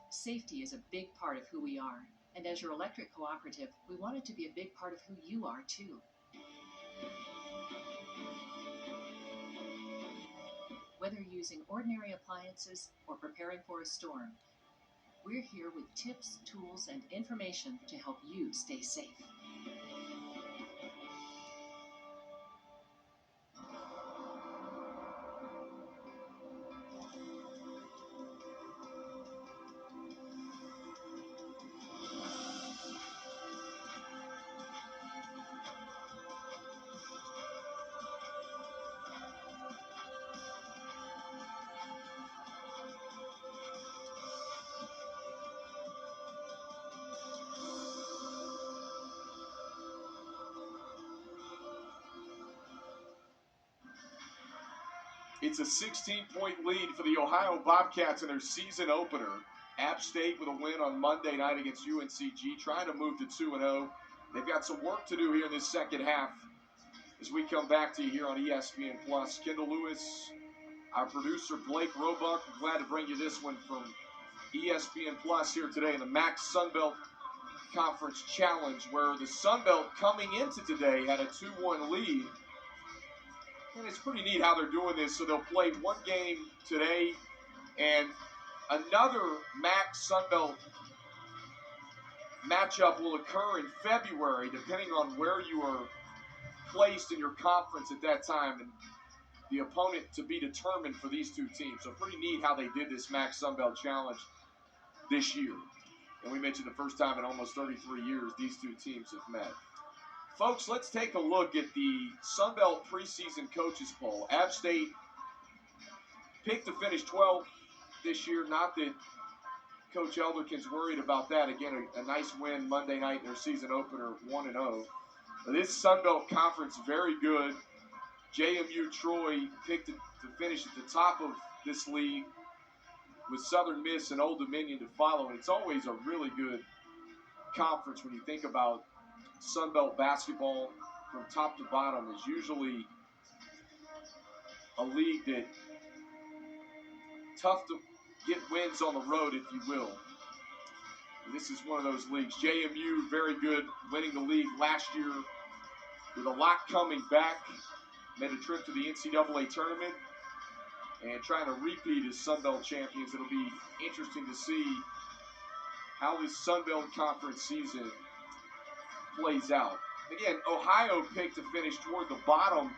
Safety is a big part of who we are, and as your electric cooperative, we want it to be a big part of who you are too. Whether using ordinary appliances or preparing for a storm, we're here with tips, tools, and information to help you stay safe. It's a 16-point lead for the Ohio Bobcats in their season opener. App State with a win on Monday night against UNCG, trying to move to 2-0. They've got some work to do here in this second half as we come back to you here on ESPN+. Kendall Lewis, our producer Blake Roebuck, glad to bring you this one from ESPN+ here today in the MAC Sun Belt Conference Challenge, where the Sun Belt coming into today had a 2-1 lead. And it's pretty neat how they're doing this. So they'll play one game today, and another MAC Sun Belt matchup will occur in February, depending on where you are placed in your conference at that time, and the opponent to be determined for these two teams. So pretty neat how they did this MAC Sun Belt Challenge this year. And we mentioned the first time in almost 33 years these two teams have met. Folks, let's take a look at the Sun Belt preseason coaches poll. App State picked to finish 12th this year. Not that Coach Elderkin's worried about that. Again, a nice win Monday night in their season opener, 1-0. This Sun Belt Conference, very good. JMU Troy picked to finish at the top of this league with Southern Miss and Old Dominion to follow. And it's always a really good conference when you think about Sun Belt basketball from top to bottom. Is usually a league that tough to get wins on the road, if you will. And this is one of those leagues. JMU, very good, winning the league last year with a lot coming back. Made a trip to the NCAA tournament and trying to repeat as Sun Belt champions. It'll be interesting to see how this Sun Belt Conference season plays out. Again, Ohio picked to finish toward the bottom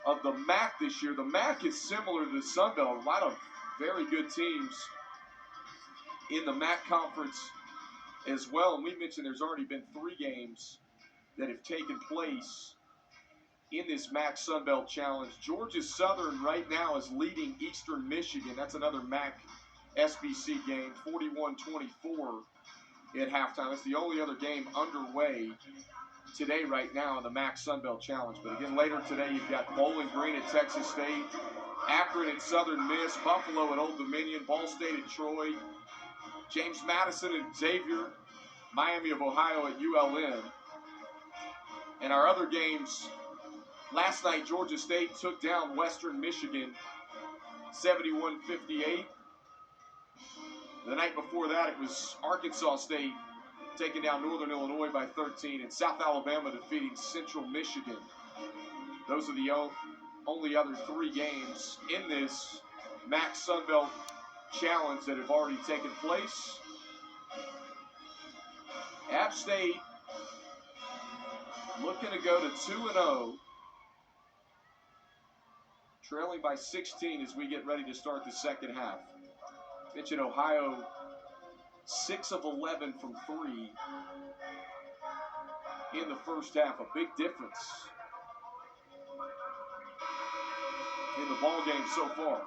of the MAC this year. The MAC is similar to the Sun Belt. A lot of very good teams in the MAC conference as well. And we mentioned there's already been 3 games that have taken place in this MAC Sun Belt Challenge. Georgia Southern right now is leading Eastern Michigan. That's another MAC SBC game, 41-24 at halftime. That's the only other game underway today right now in the MAC Sun Belt Challenge. But again, later today you've got Bowling Green at Texas State, Akron at Southern Miss, Buffalo at Old Dominion, Ball State at Troy, James Madison at Xavier, Miami of Ohio at ULM. And our other games, last night Georgia State took down Western Michigan 71-58. The night before that it was Arkansas State taking down Northern Illinois by 13, and South Alabama defeating Central Michigan. Those are the only other 3 games in this MAC Sun Belt Challenge that have already taken place. App State looking to go to 2-0, trailing by 16 as we get ready to start the second half. Mentioned Ohio, 6 of 11 from 3 in the first half. A big difference in the ball game so far.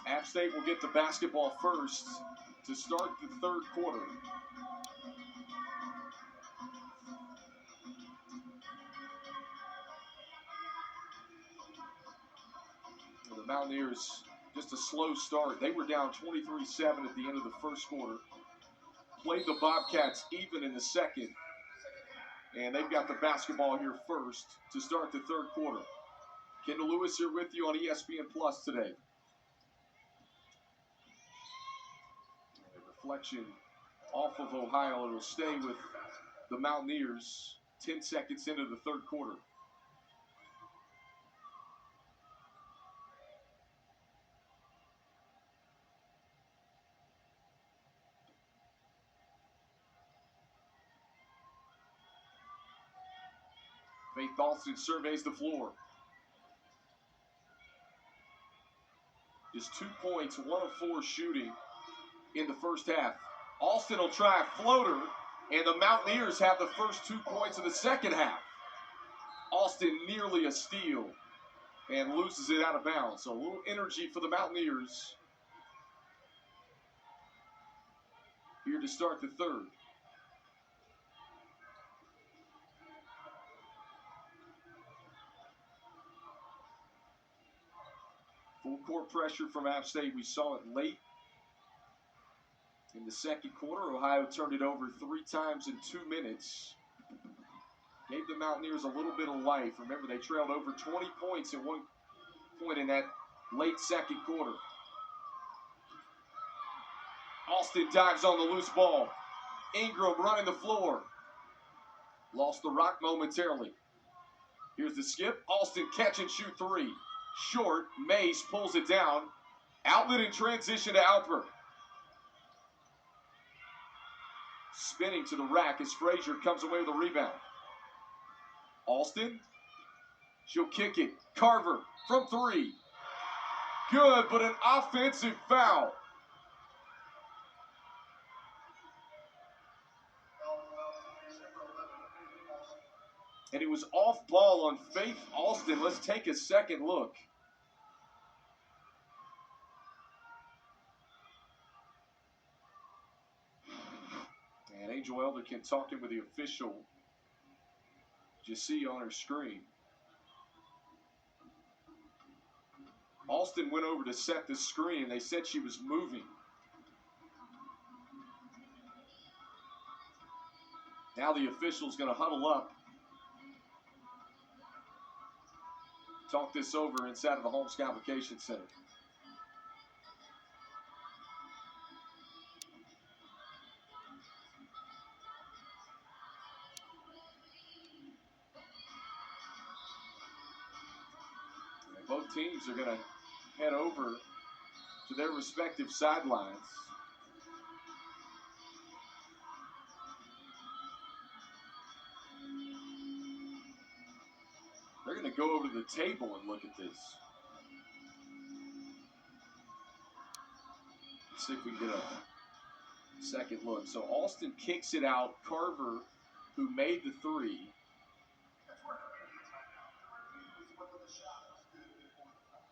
App State will get the basketball first to start the third quarter. The Mountaineers, just a slow start. They were down 23-7 at the end of the first quarter. Played the Bobcats even in the second. And they've got the basketball here first to start the third quarter. Kendall Lewis here with you on ESPN Plus today. Reflection off of Ohio. It'll stay with the Mountaineers 10 seconds into the third quarter. Faith Alston surveys the floor. Just 2 points, 1 of 4 shooting in the first half. Alston will try a floater, and the Mountaineers have the first 2 points of the second half. Alston nearly a steal and loses it out of bounds. So a little energy for the Mountaineers here to start the third. Full court pressure from App State. We saw it late in the second quarter. Ohio turned it over 3 times in 2 minutes. Gave the Mountaineers a little bit of life. Remember, they trailed over 20 points at one point in that late second quarter. Alston dives on the loose ball. Ingram running the floor. Lost the rock momentarily. Here's the skip. Alston catch and shoot 3. Short. Mace pulls it down. Outlet in transition to Alper. Spinning to the rack as Frazier comes away with a rebound. Alston. She'll kick it. Carver from 3. Good, but an offensive foul. And it was off ball on Faith Alston. Let's take a second look. And Angel Elderkin talking with the official. You see on her screen. Alston went over to set the screen. They said she was moving. Now the official's going to huddle up. Talk this over inside of the Holmes Convocation Center. And both teams are going to head over to their respective sidelines. They're going to go over to the table and look at this. Let's see if we can get a second look. So Alston kicks it out. Carver, who made the three.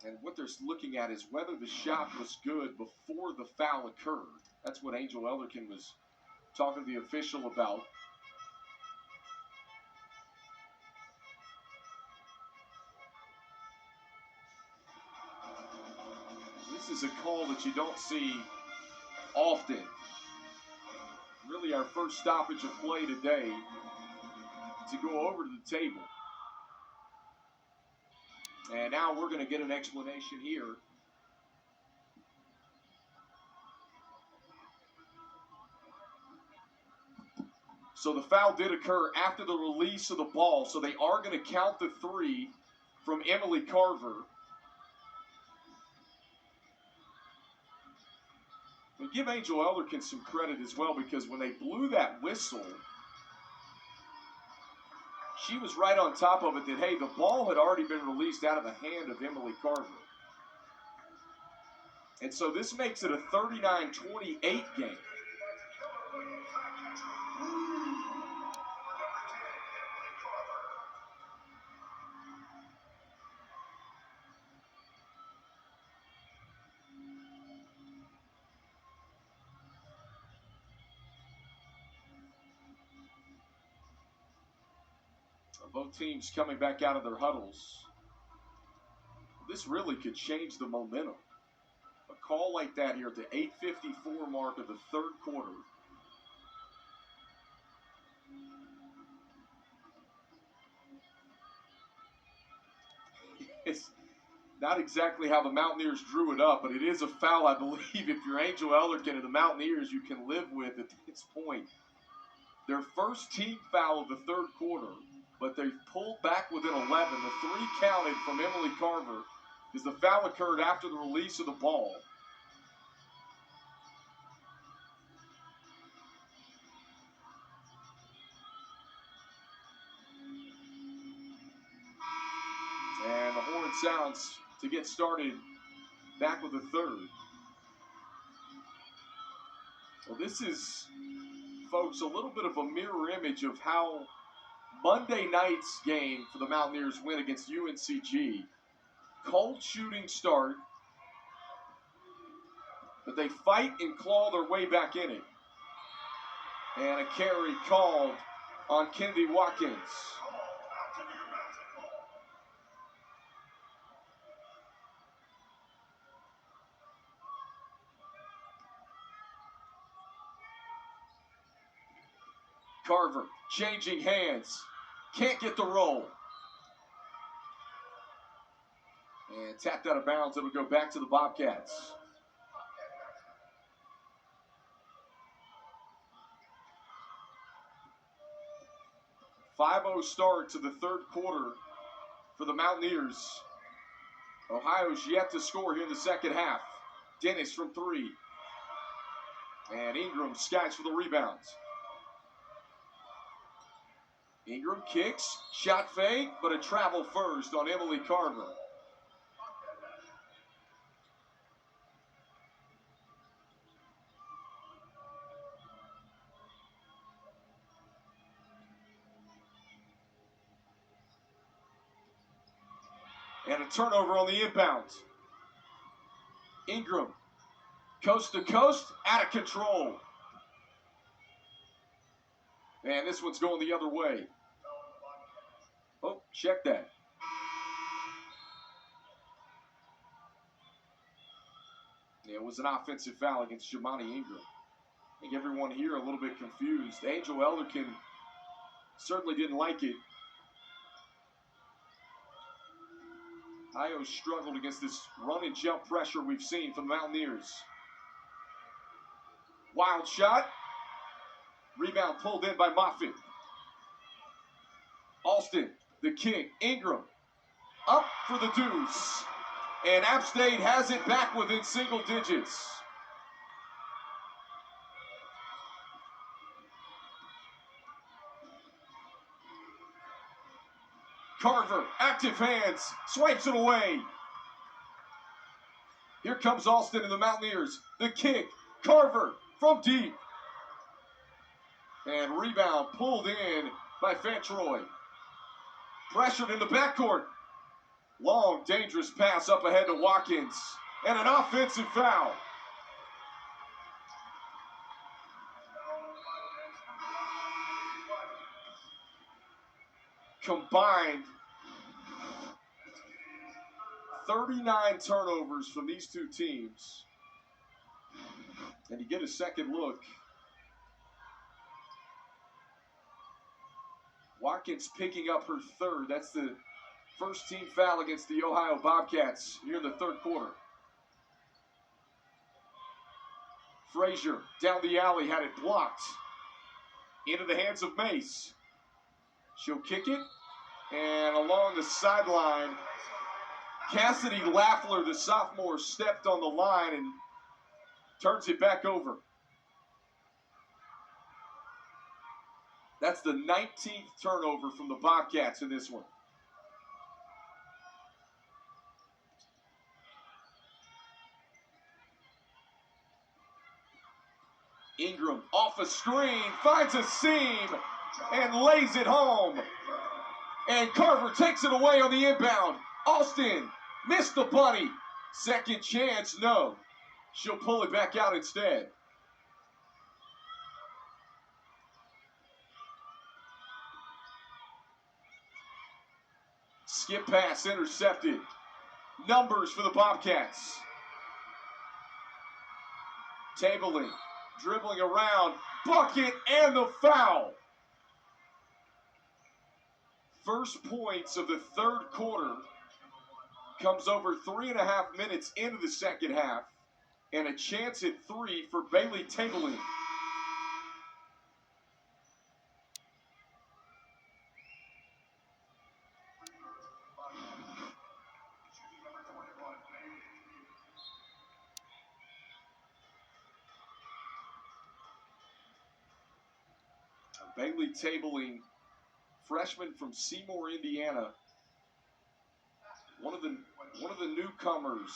And what they're looking at is whether the shot was good before the foul occurred. That's what Angel Elderkin was talking to the official about. This is a call that you don't see often. Really our first stoppage of play today to go over to the table. And now we're going to get an explanation here. So the foul did occur after the release of the ball, so they are going to count the three from Emily Carver. But give Angel Elderkin some credit as well, because when they blew that whistle, she was right on top of it that, hey, the ball had already been released out of the hand of Emily Carver. And so this makes it a 39-28 game. Both teams coming back out of their huddles. This really could change the momentum. A call like that here at the 8:54 mark of the third quarter. It's not exactly how the Mountaineers drew it up, but it is a foul, I believe, if you're Angel Elderkin and the Mountaineers, you can live with at this point. Their first team foul of the third quarter, but they've pulled back within 11. The three counted from Emily Carver because the foul occurred after the release of the ball. And the horn sounds to get started back with the third. Well, this is, folks, a little bit of a mirror image of how Monday night's game for the Mountaineers win against UNCG. Cold shooting start, but they fight and claw their way back in it. And a carry called on Kennedy Watkins. Carver changing hands. Can't get the roll. And tapped out of bounds. It'll go back to the Bobcats. .50 start to the third quarter for the Mountaineers. Ohio's yet to score here in the second half. Dennis from three. And Ingram skies for the rebounds. Ingram kicks, shot fake, but a travel first on Emily Carver. And a turnover on the inbound. Ingram, coast to coast, out of control. And this one's going the other way. Oh, check that. Yeah, it was an offensive foul against Jamani Ingram. I think everyone here a little bit confused. Angel Elderkin certainly didn't like it. Io struggled against this run and jump pressure we've seen from the Mountaineers. Wild shot. Rebound pulled in by Moffitt. Alston, the king. Ingram, up for the deuce. And App State has it back within single digits. Carver, active hands, swipes it away. Here comes Alston and the Mountaineers. The kick, Carver from deep. And rebound pulled in by Fantroy. Pressured in the backcourt. Long, dangerous pass up ahead to Watkins. And an offensive foul. Combined 39 turnovers from these two teams. And you get a second look. Watkins picking up her third. That's the first team foul against the Ohio Bobcats here in the third quarter. Frazier down the alley, had it blocked. Into the hands of Mace. She'll kick it. And along the sideline, Cassidy Laffler, the sophomore, stepped on the line and turns it back over. That's the 19th turnover from the Bobcats in this one. Ingram off a screen, finds a seam, and lays it home. And Carver takes it away on the inbound. Alston missed the bunny. Second chance, no. She'll pull it back out instead. Skip pass intercepted. Numbers for the Bobcats. Tabling, dribbling around, bucket, and the foul. First points of the third quarter comes over 3.5 minutes into the second half, and a chance at three for Bailey Tabling. Bailey Tabling, freshman from Seymour, Indiana. One of the newcomers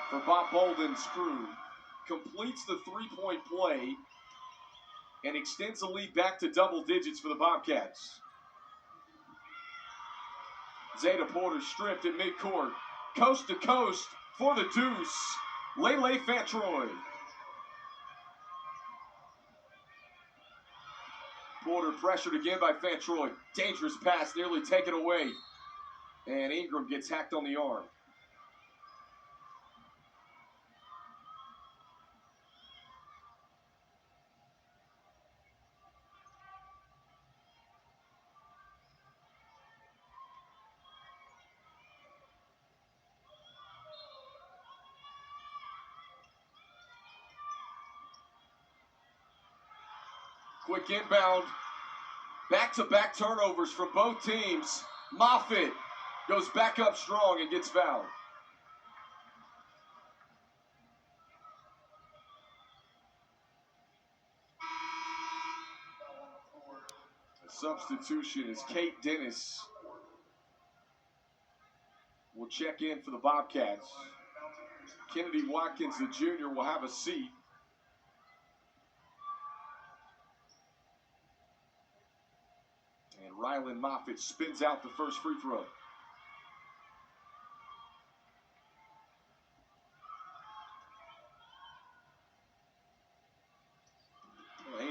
for Bob Bolden's crew. Completes the three-point play and extends the lead back to double digits for the Bobcats. Zeta Porter stripped at midcourt. Coast to coast for the deuce. Lele Fantroy. Porter pressured again by Fantroy. Dangerous pass, nearly taken away. And Ingram gets hacked on the arm. Quick inbound. Back-to-back turnovers from both teams. Moffitt goes back up strong and gets fouled. The substitution is Kate Dennis. Will check in for the Bobcats. Kennedy Watkins, the junior, will have a seat. And Rylan Moffitt spins out the first free throw.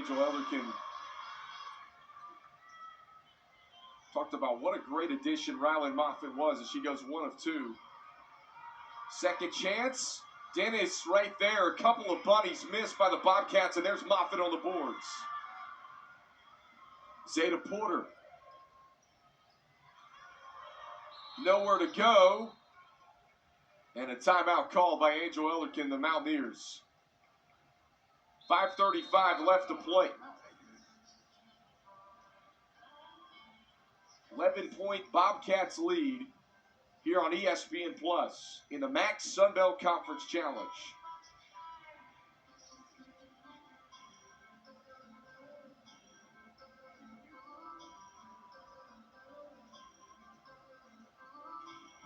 Angel Ellerkin talked about what a great addition Rylan Moffitt was as she goes 1 of 2. Second chance. Dennis right there. A couple of bunnies missed by the Bobcats, and there's Moffitt on the boards. Zeta Porter. Nowhere to go. And a timeout called by Angel Ellerkin, the Mountaineers. 5:35 left to play. 11-point Bobcats lead here on ESPN Plus in the MAC Sun Belt Conference Challenge.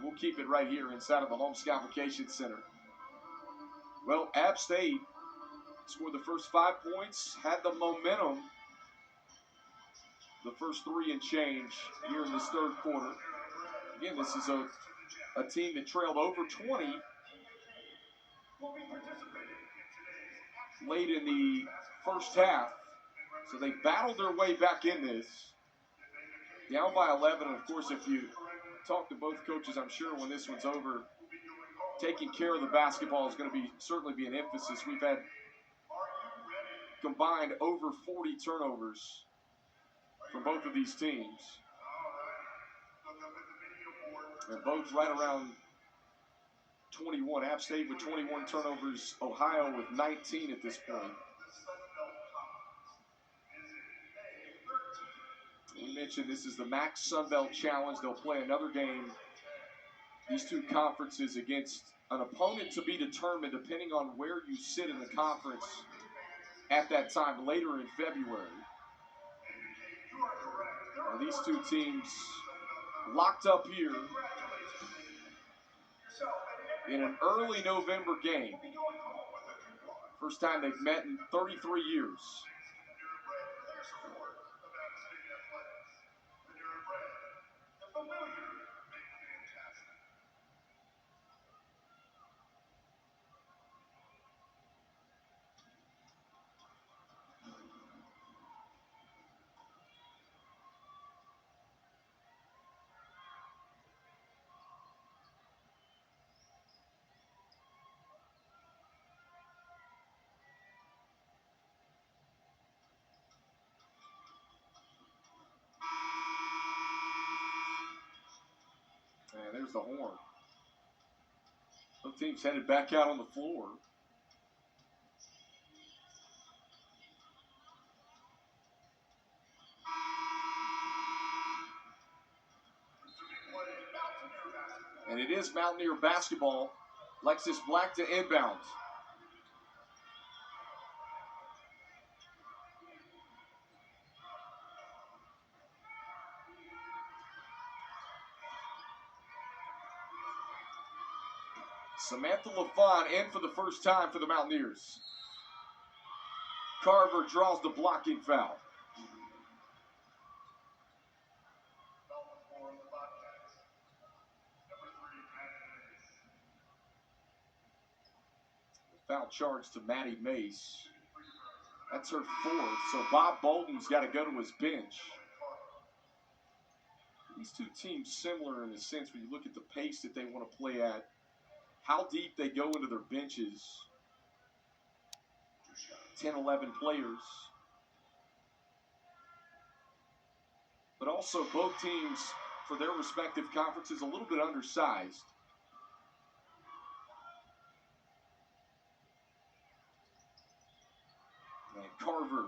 We'll keep it right here inside of the Home Convocation Center. Well, App State scored the first 5 points, had the momentum the first 3 and change here in this third quarter. Again, this is a team that trailed over 20 late in the first half. So they battled their way back in this. Down by 11, and of course, if you talk to both coaches, I'm sure when this one's over, taking care of the basketball is going to certainly be an emphasis. We've had combined over 40 turnovers from both of these teams. They're both right around 21. App State with 21 turnovers, Ohio with 19 at this point. We mentioned this is the MAC Sun Belt Challenge. They'll play another game, these two conferences, against an opponent to be determined depending on where you sit in the conference at that time later in February. Now, these two teams locked up here in an early November game. First time they've met in 33 years. And there's the horn. Both teams headed back out on the floor. And it is Mountaineer basketball. Lexus Black to inbound. Samantha LaFawn in for the first time for the Mountaineers. Carver draws the blocking foul. Foul charge to Maddie Mace. That's her 4th, so Bob Bolden's got to go to his bench. These two teams similar in the sense when you look at the pace that they want to play at, how deep they go into their benches. 10, 11 players. But also both teams, for their respective conferences, a little bit undersized. And Carver,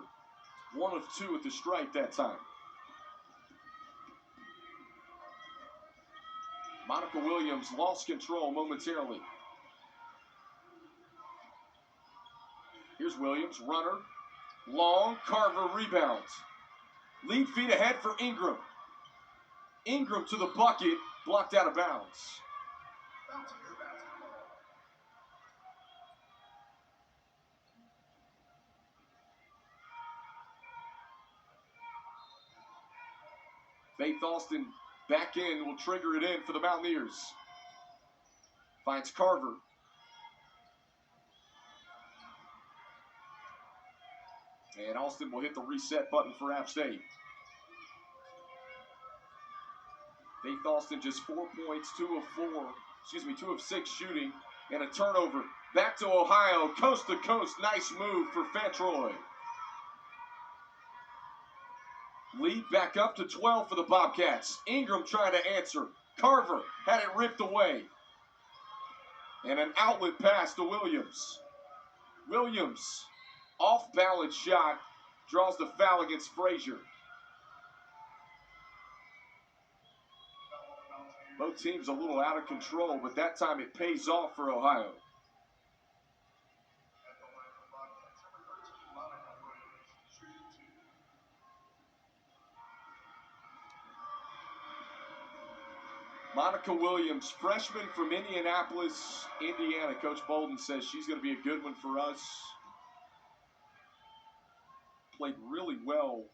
1 of 2 at the stripe that time. Monica Williams lost control momentarily. Here's Williams, runner, long, Carver rebounds. Lead feet ahead for Ingram. Ingram to the bucket, blocked out of bounds. Faith Austin back in, will trigger it in for the Mountaineers. Finds Carver. And Alston will hit the reset button for App State. Faith Alston just 4 points, 2 of 6 shooting, and a turnover. Back to Ohio, coast to coast. Nice move for Fantroy. Lead back up to 12 for the Bobcats. Ingram trying to answer. Carver had it ripped away. And an outlet pass to Williams. Williams, off balance shot, draws the foul against Frazier. Both teams a little out of control, but that time it pays off for Ohio. Monica Williams, freshman from Indianapolis, Indiana. Coach Bolden says she's going to be a good one for us. Played really well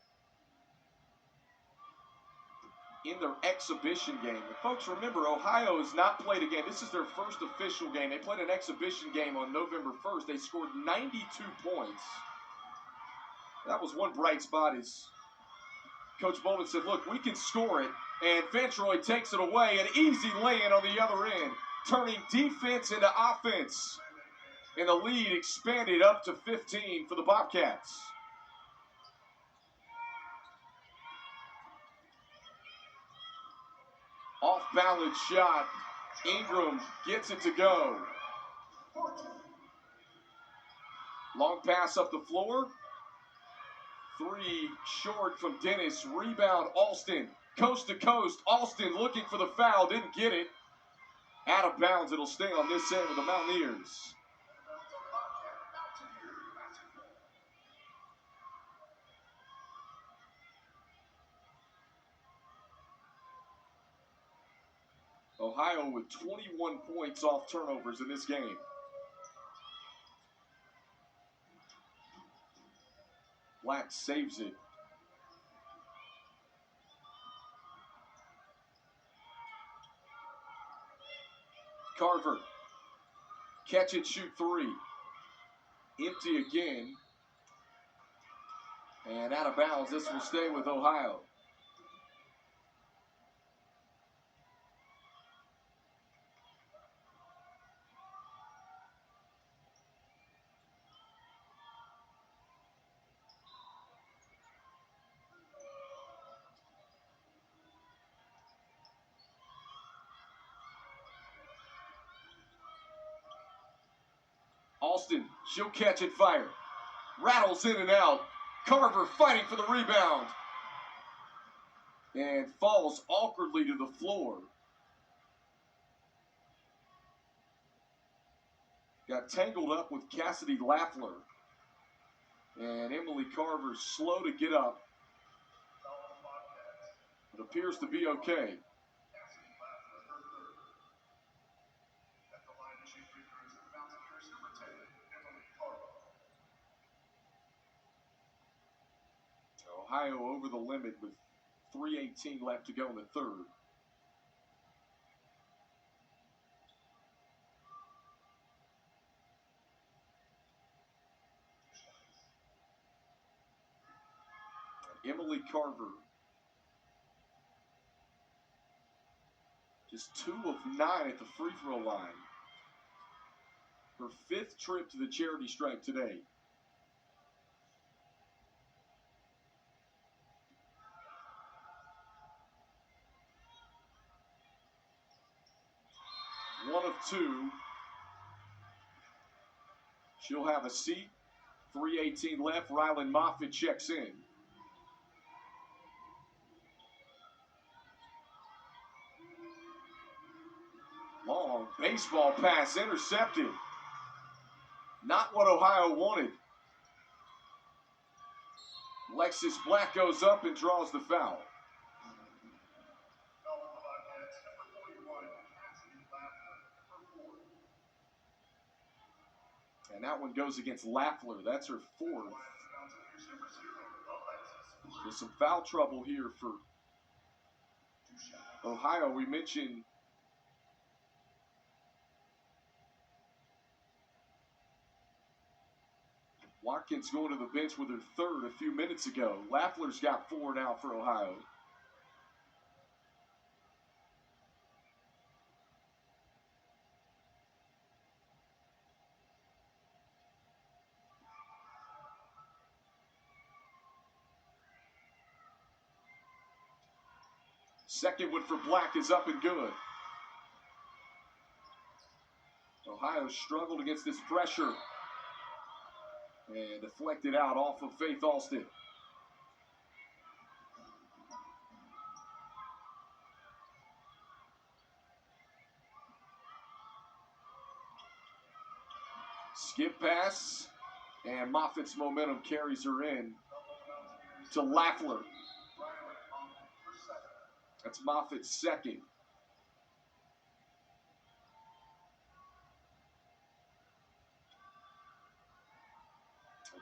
in their exhibition game. And folks, remember, Ohio has not played a game. This is their first official game. They played an exhibition game on November 1st. They scored 92 points. That was one bright spot. Is Coach Bolden said, look, we can score it. And Fantroy takes it away. An easy lay-in on the other end, turning defense into offense. And the lead expanded up to 15 for the Bobcats. Off-balance shot. Ingram gets it to go. Long pass up the floor. 3 short from Dennis. Rebound, Alston. Coast to coast. Alston looking for the foul. Didn't get it. Out of bounds. It'll stay on this end with the Mountaineers. Ohio with 21 points off turnovers in this game. Black saves it. Carver. Catch it, shoot 3. Empty again. And out of bounds. This will stay with Ohio. Alston, she'll catch it, fire. Rattles in and out. Carver fighting for the rebound. And falls awkwardly to the floor. Got tangled up with Cassidy Lafler. And Emily Carver slow to get up. It appears to be okay. Ohio over the limit with 3:18 left to go in the third. Emily Carver, just 2 of 9 at the free throw line. Her 5th trip to the charity stripe today. One of 2. She'll have a seat. 3:18 left. Rylan Moffitt checks in. Long baseball pass intercepted. Not what Ohio wanted. Lexus Black goes up and draws the foul. And that one goes against Lafler. That's her 4th. There's some foul trouble here for Ohio. We mentioned Watkins going to the bench with her third a few minutes ago. Lafler's got 4 now for Ohio. Second one for Black is up and good. Ohio struggled against this pressure. And deflected out off of Faith Alston. Skip pass. And Moffitt's momentum carries her in to Lafler. That's Moffitt's second.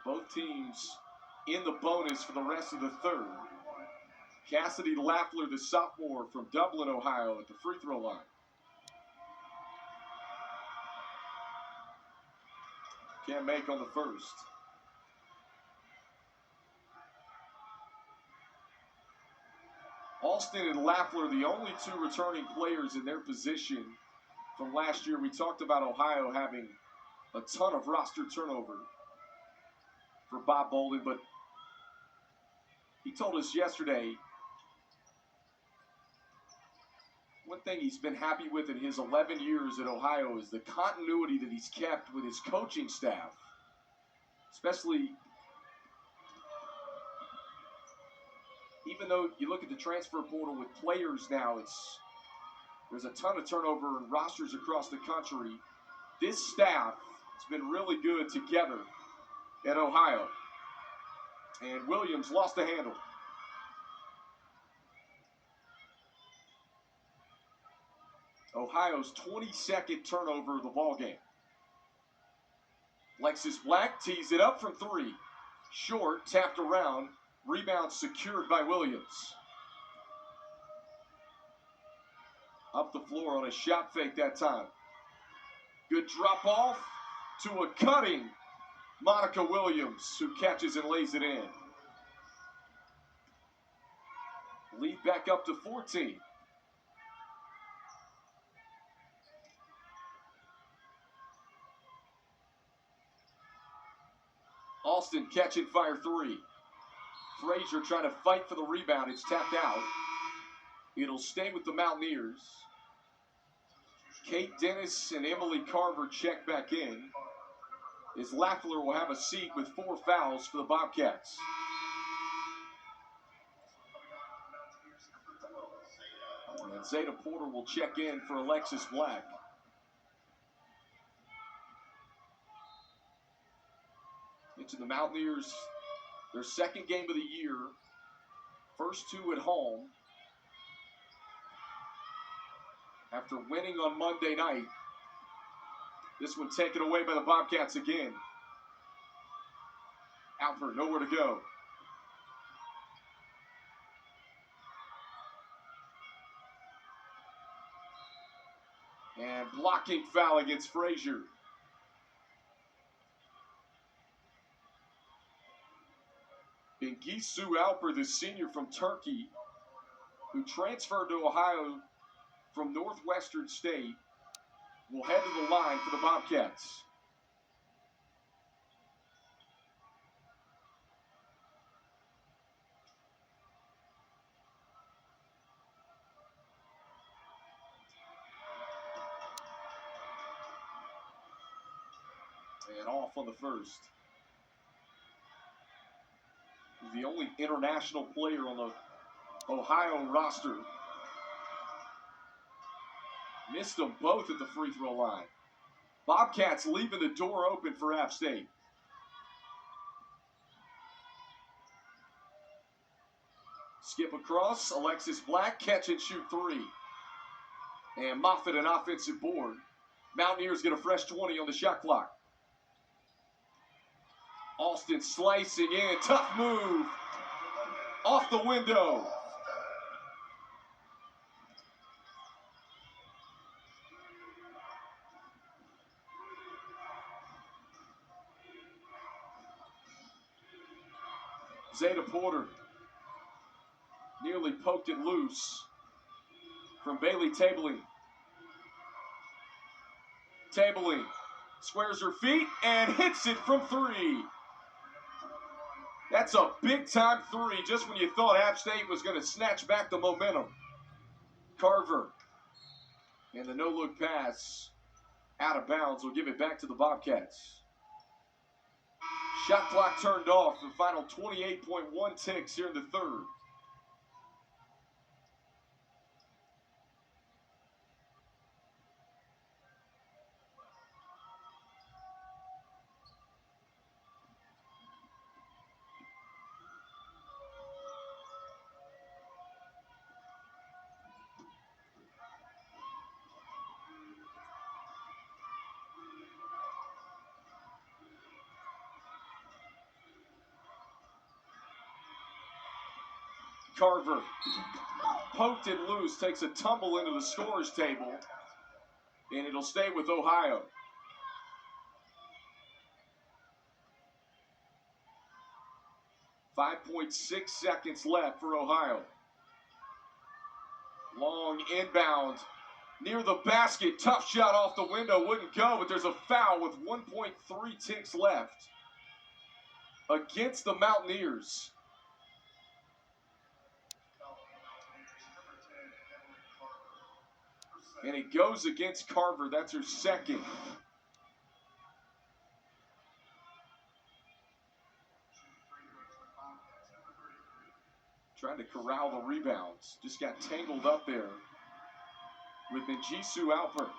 Both teams in the bonus for the rest of the third. Cassidy Lafler, the sophomore from Dublin, Ohio, at the free throw line. Can't make on the first. Alston and Lafler, the only 2 returning players in their position from last year. We talked about Ohio having a ton of roster turnover for Bob Bolden, but he told us yesterday one thing he's been happy with in his 11 years at Ohio is the continuity that he's kept with his coaching staff, especially even though you look at the transfer portal with players now, there's a ton of turnover in rosters across the country. This staff has been really good together at Ohio. And Williams lost the handle. Ohio's 22nd turnover of the ball game. Lexus Black tees it up from 3. Short, tapped around. Rebound secured by Williams. Up the floor on a shot fake that time. Good drop off to a cutting Monica Williams, who catches and lays it in. Lead back up to 14. Alston catch and fire 3. Frazier trying to fight for the rebound. It's tapped out. It'll stay with the Mountaineers. Kate Dennis and Emily Carver check back in, as Lafler will have a seat with 4 fouls for the Bobcats. And Zeta Porter will check in for Alexis Black. Into the Mountaineers, their second game of the year, first 2 at home. After winning on Monday night, this one taken away by the Bobcats again. Alper, nowhere to go. And blocking foul against Frazier. Bengisu Alper, the senior from Turkey, who transferred to Ohio from Northwestern State, will head to the line for the Bobcats. And off on the first. He's the only international player on the Ohio roster. Missed them both at the free throw line. Bobcats leaving the door open for App State. Skip across, Alexis Black, catch and shoot 3. And Moffitt an offensive board. Mountaineers get a fresh 20 on the shot clock. Alston slicing in, tough move. Off the window. Zeta Porter nearly poked it loose from Bailey Tabling. Tabling squares her feet and hits it from three. That's a big-time three, just when you thought App State was going to snatch back the momentum. Carver, and the no-look pass out of bounds will give it back to the Bobcats. Shot clock turned off, the final 28.1 ticks here in the third. Carver poked it loose, takes a tumble into the scorer's table, and it'll stay with Ohio. .6 seconds left for Ohio. Long inbound near the basket. Tough shot off the window, wouldn't go, but there's a foul with 1.3 ticks left against the Mountaineers. And it goes against Carver. That's her second. Trying to corral the rebounds. Just got tangled up there with Njisu Alpert.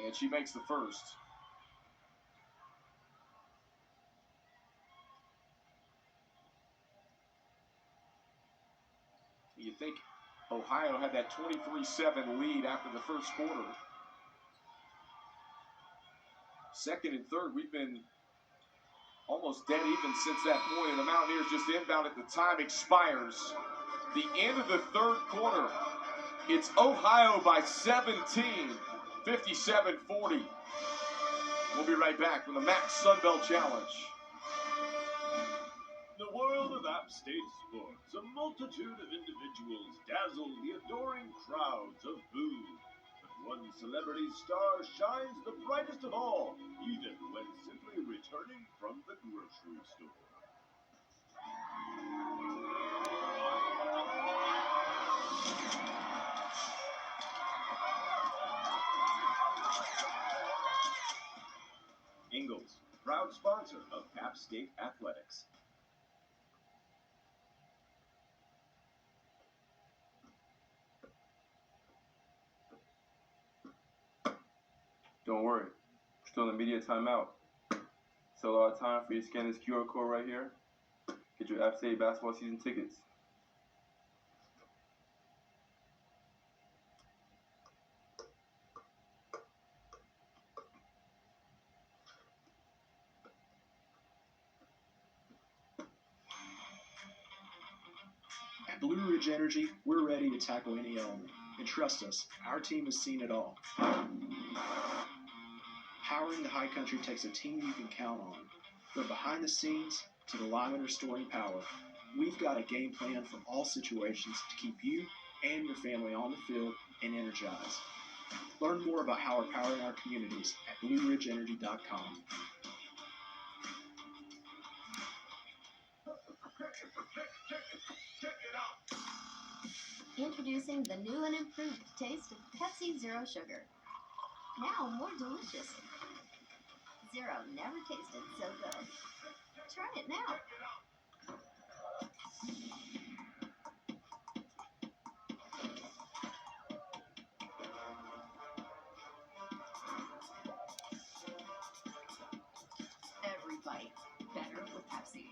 And she makes the first. You think Ohio had that 23-7 lead after the first quarter. Second and third, we've been almost dead even since that point, and the Mountaineers just inbound at the time expires. The end of the third quarter, it's Ohio by 17, 57-40. We'll be right back with the MAC Sun Belt Challenge. In the world of App State sports, a multitude of individuals dazzle the adoring crowds of Boo. But one celebrity star shines the brightest of all, even when simply returning from the grocery store. Ingalls, proud sponsor of App State Athletics. Don't worry, we're still in the media timeout. Still a lot of time for you to scan this QR code right here. Get your App State basketball season tickets. At Blue Ridge Energy, we're ready to tackle any element. And trust us, our team has seen it all. Powering the high country takes a team you can count on. From behind the scenes to the line and restoring power, we've got a game plan for all situations to keep you and your family on the field and energized. Learn more about how we're powering our communities at BlueRidgeEnergy.com. Introducing the new and improved taste of Pepsi Zero Sugar. Now more delicious. Zero never tasted so good. Try it now. Every bite better with Pepsi.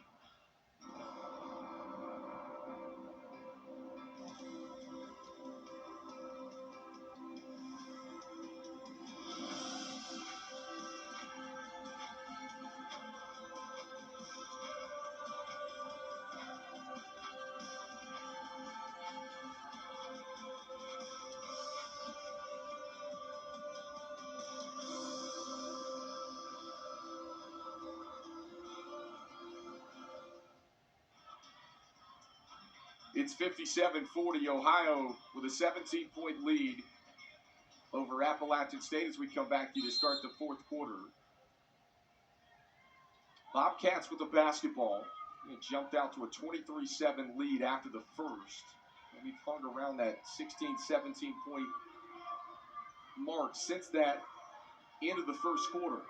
It's 57-40, Ohio with a 17-point lead over Appalachian State as we come back to you to start the fourth quarter. Bobcats with the basketball. It jumped out to a 23-7 lead after the first. And we've hung around that 16, 17-point mark since that end of the first quarter.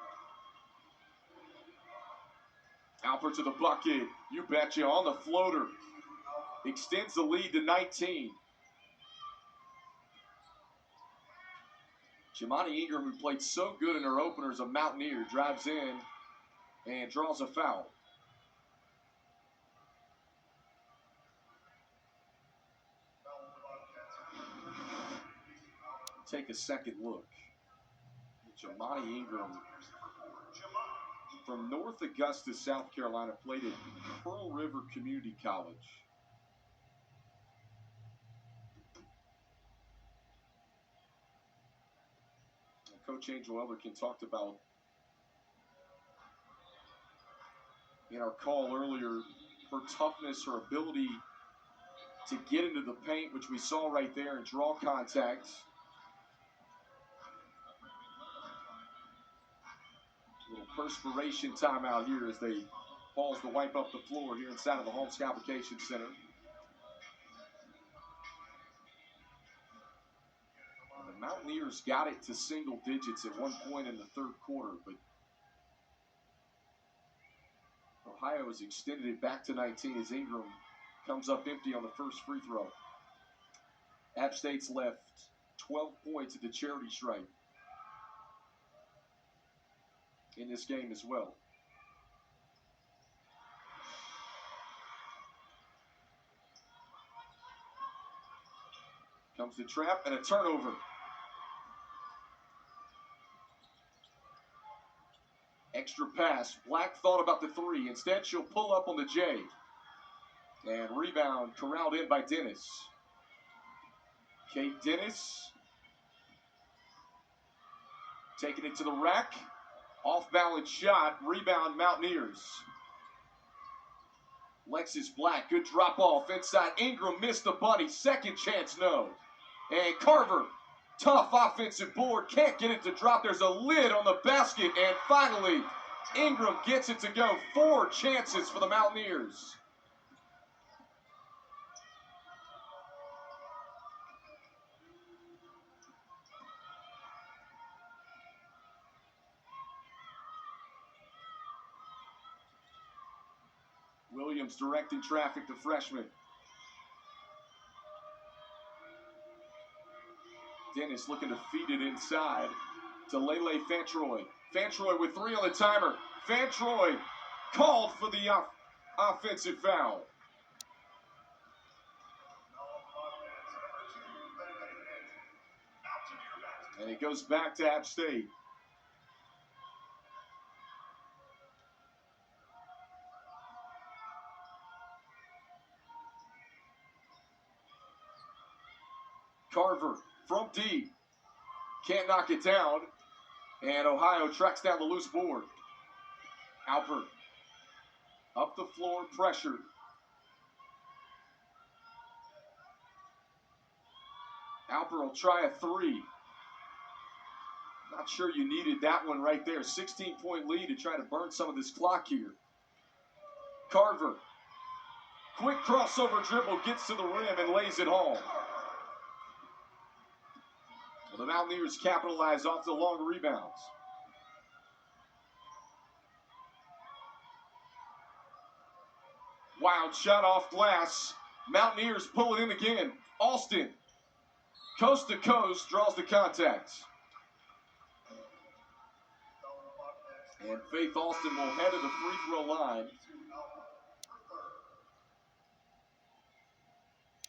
Alpert to the bucket. You betcha, on the floater. Extends the lead to 19. Jamani Ingram, who played so good in her opener as a Mountaineer, drives in and draws a foul. Take a second look. Jamani Ingram from North Augusta, South Carolina, played at Pearl River Community College. Coach Angel Ellerkin talked about in our call earlier her toughness, her ability to get into the paint, which we saw right there, and draw contacts. A little perspiration timeout here as they pause to wipe up the floor here inside of the Home Convocation Center. The Mountaineers got it to single digits at one point in the third quarter, but Ohio has extended it back to 19 as Ingram comes up empty on the first free throw. App State's left 12 points at the charity stripe in this game as well. Comes the trap and a turnover. Extra pass. Black thought about the three. Instead, she'll pull up on the J. And rebound corralled in by Dennis. Kate Dennis taking it to the rack. Off balance shot. Rebound Mountaineers. Lexus Black. Good drop off inside. Ingram missed the bunny. Second chance, no. And Carver. Tough offensive board. Can't get it to drop. There's a lid on the basket. And finally, Ingram gets it to go. 4 chances for the Mountaineers. Williams directing traffic to freshman. Dennis looking to feed it inside to Lele Fantroy. Fantroy with 3 on the timer. Fantroy called for the offensive foul. And it goes back to App State. Carver from deep. Can't knock it down. And Ohio tracks down the loose board. Alpert up the floor, pressured. Alpert will try a 3. Not sure you needed that one right there. 16-point lead to try to burn some of this clock here. Carver. Quick crossover dribble, gets to the rim and lays it home. The Mountaineers capitalize off the long rebounds. Wild shot off glass. Mountaineers pull it in again. Alston, coast to coast, draws the contact. And Faith Alston will head to the free throw line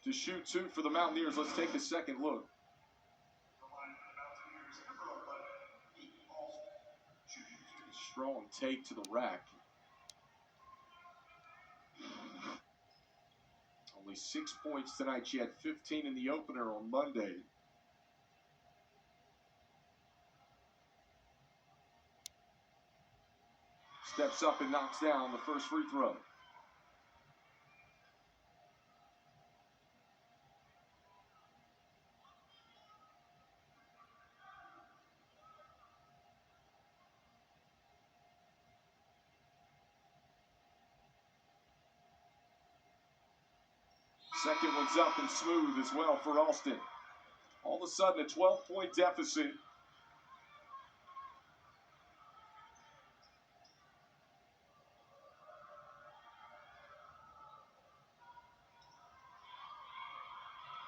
to shoot 2 for the Mountaineers. Let's take a second look. Strong take to the rack. Only 6 points tonight. She had 15 in the opener on Monday. Steps up and knocks down the first free throw. Second one's up and smooth as well for Alston. All of a sudden, a 12-point deficit.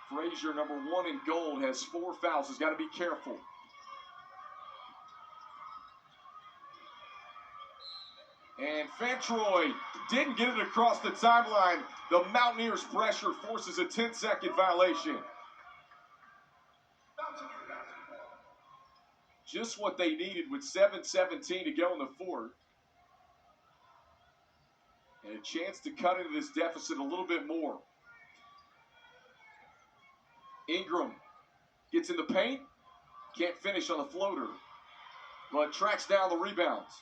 Frazier, number 1 in gold, has 4 fouls. He's got to be careful. And Fantroy didn't get it across the timeline. The Mountaineers' pressure forces a 10-second violation. Just what they needed with 7:17 to go in the fourth. And a chance to cut into this deficit a little bit more. Ingram gets in the paint. Can't finish on the floater, but tracks down the rebounds.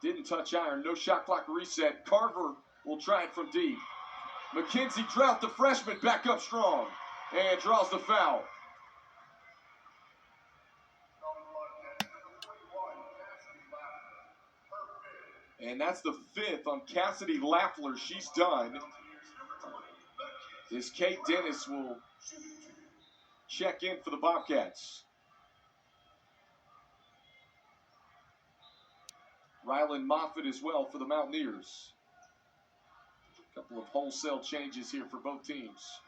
Didn't touch iron. No shot clock reset. Carver will try it from deep. McKenzie Drought, the freshman, back up strong and draws the foul. And that's the 5th on Cassidy Lafler. She's done. As Kate Dennis will check in for the Bobcats. Rylan Moffitt as well for the Mountaineers. A couple of wholesale changes here for both teams.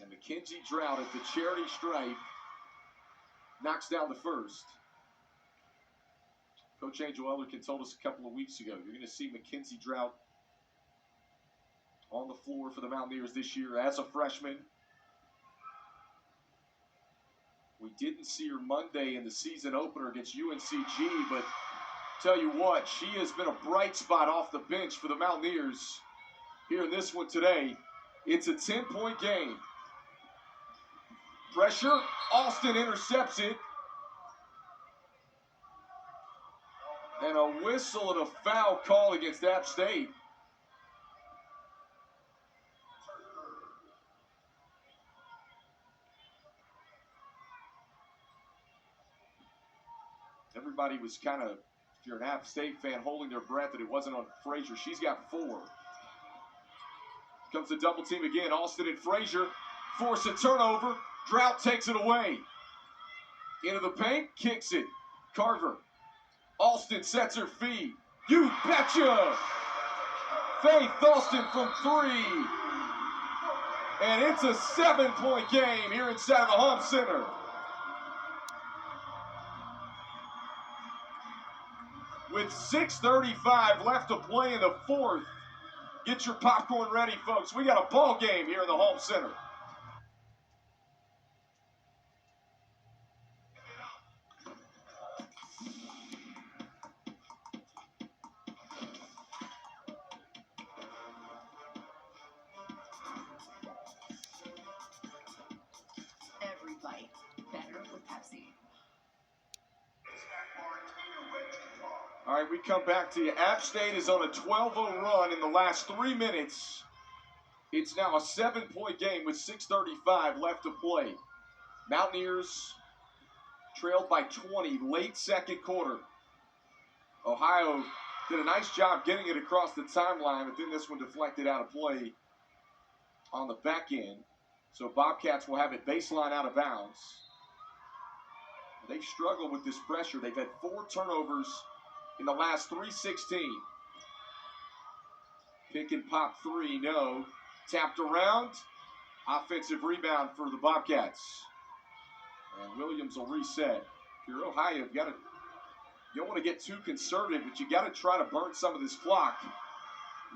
And Mackenzie Drought at the charity stripe knocks down the first. Coach Angel Ellerkin told us a couple of weeks ago, you're going to see Mackenzie Drought on the floor for the Mountaineers this year as a freshman. We didn't see her Monday in the season opener against UNCG, but tell you what, she has been a bright spot off the bench for the Mountaineers here in this one today. It's a 10-point game. Pressure, Alston intercepts it. And a whistle and a foul call against App State. Everybody was kind of, if you're an App State fan, holding their breath that it wasn't on Frazier. She's got 4. Comes the double team again. Alston and Frazier force a turnover. Drought takes it away. Into the paint, kicks it. Carver. Alston sets her feet. You betcha! Faith Alston from 3. And it's a 7-point game here inside of the Home Center. With 6:35 left to play in the fourth. Get your popcorn ready, folks. We got a ball game here in the Home Center. Every bite better with Pepsi. All right, we come back to you. App State is on a 12-0 run in the last 3 minutes. It's now a 7-point game with 6:35 left to play. Mountaineers trailed by 20 late second quarter. Ohio did a nice job getting it across the timeline, but then this one deflected out of play on the back end. So Bobcats will have it baseline out of bounds. They've struggled with this pressure. They've had 4 turnovers in the last 3:16. Pick and pop 3, no. Tapped around. Offensive rebound for the Bobcats. And Williams will reset. If you're Ohio, you don't want to get too conservative, but you got to try to burn some of this clock.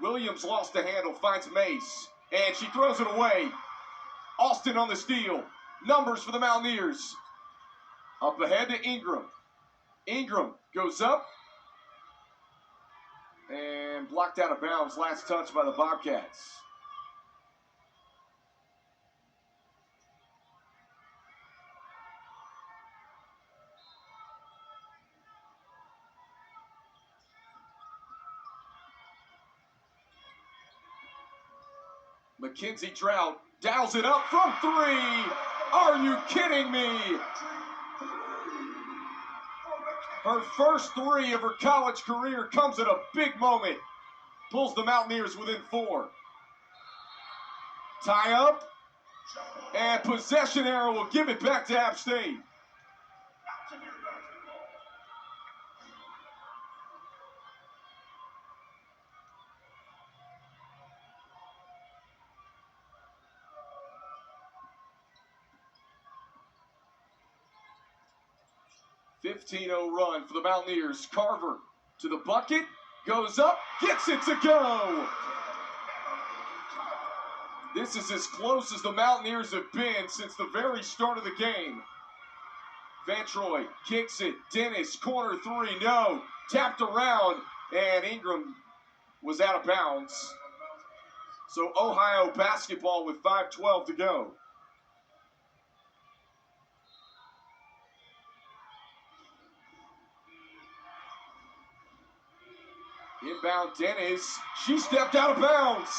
Williams lost the handle, finds Mace, and she throws it away. Alston on the steal. Numbers for the Mountaineers. Up ahead to Ingram. Ingram goes up and blocked out of bounds. Last touch by the Bobcats. Mackenzie Drought dials it up from 3. Are you kidding me? Her first three of her college career comes at a big moment. Pulls the Mountaineers within 4. Tie up. And possession arrow will give it back to App State. .15-0 run for the Mountaineers. Carver to the bucket, goes up, gets it to go. This is as close as the Mountaineers have been since the very start of the game. Van Troy kicks it. Dennis, corner 3, no. Tapped around, and Ingram was out of bounds. So Ohio basketball with 5:12 to go. Inbound Dennis. She stepped out of bounds.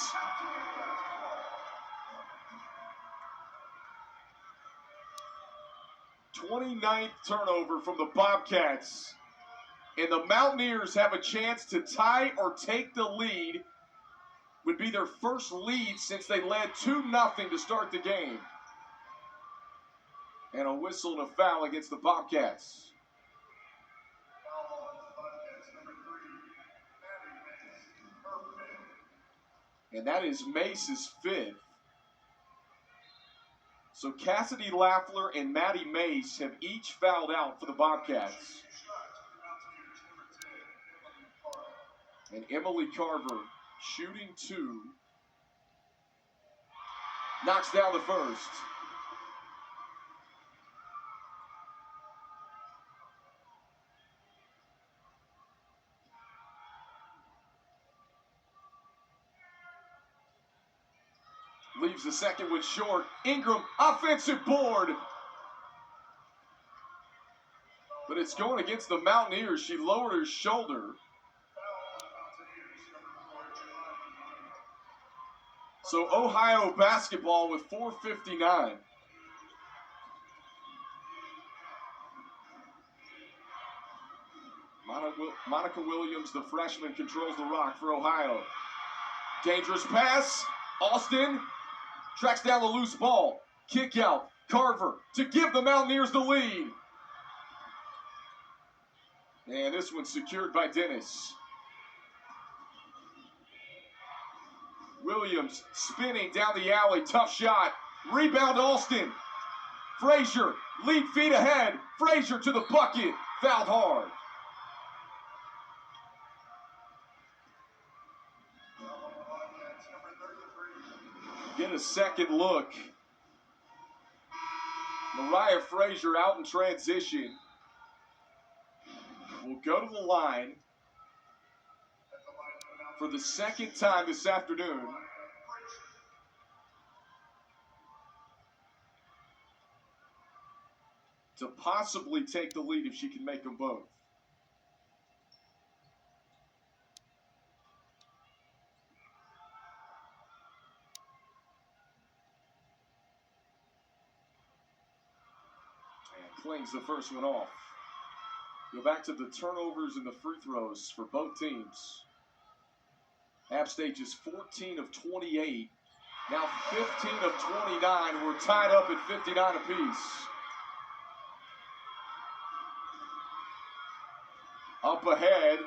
.29th turnover from the Bobcats. And the Mountaineers have a chance to tie or take the lead. Would be their first lead since they led 2-0 to start the game. And a whistle and a foul against the Bobcats. And that is Mace's 5th. So Cassidy Lafler and Maddie Mace have each fouled out for the Bobcats. And Emily Carver, shooting 2, knocks down the first. Leaves the second one short. Ingram, offensive board. But it's going against the Mountaineers. She lowered her shoulder. So Ohio basketball with 4:59. Monica Williams, the freshman, controls the rock for Ohio. Dangerous pass. Austin tracks down the loose ball. Kick out. Carver to give the Mountaineers the lead. And this one's secured by Dennis. Williams spinning down the alley. Tough shot. Rebound Alston. Frazier, lead feet ahead. Frazier to the bucket. Fouled hard. Get a second look. Mariah Frazier out in transition. Will go to the line for the second time this afternoon. To possibly take the lead if she can make them both. And clings the first one off. Go back to the turnovers and the free throws for both teams. App State is 14 of 28. Now 15 of 29. We're tied up at 59 apiece. Up ahead.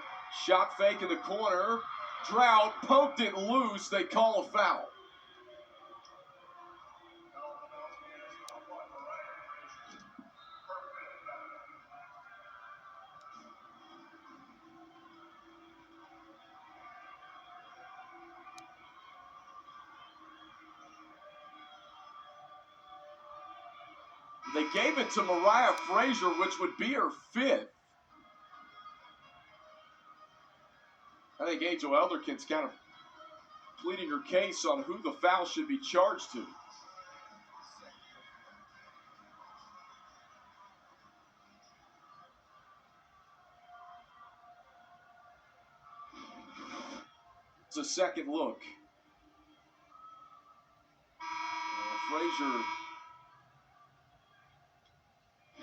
Shot fake in the corner. Drought poked it loose. They call a foul. They gave it to Mariah Frazier, which would be her 5th. I think Angel Elderkin's kind of pleading her case on who the foul should be charged to. It's a second look. Frazier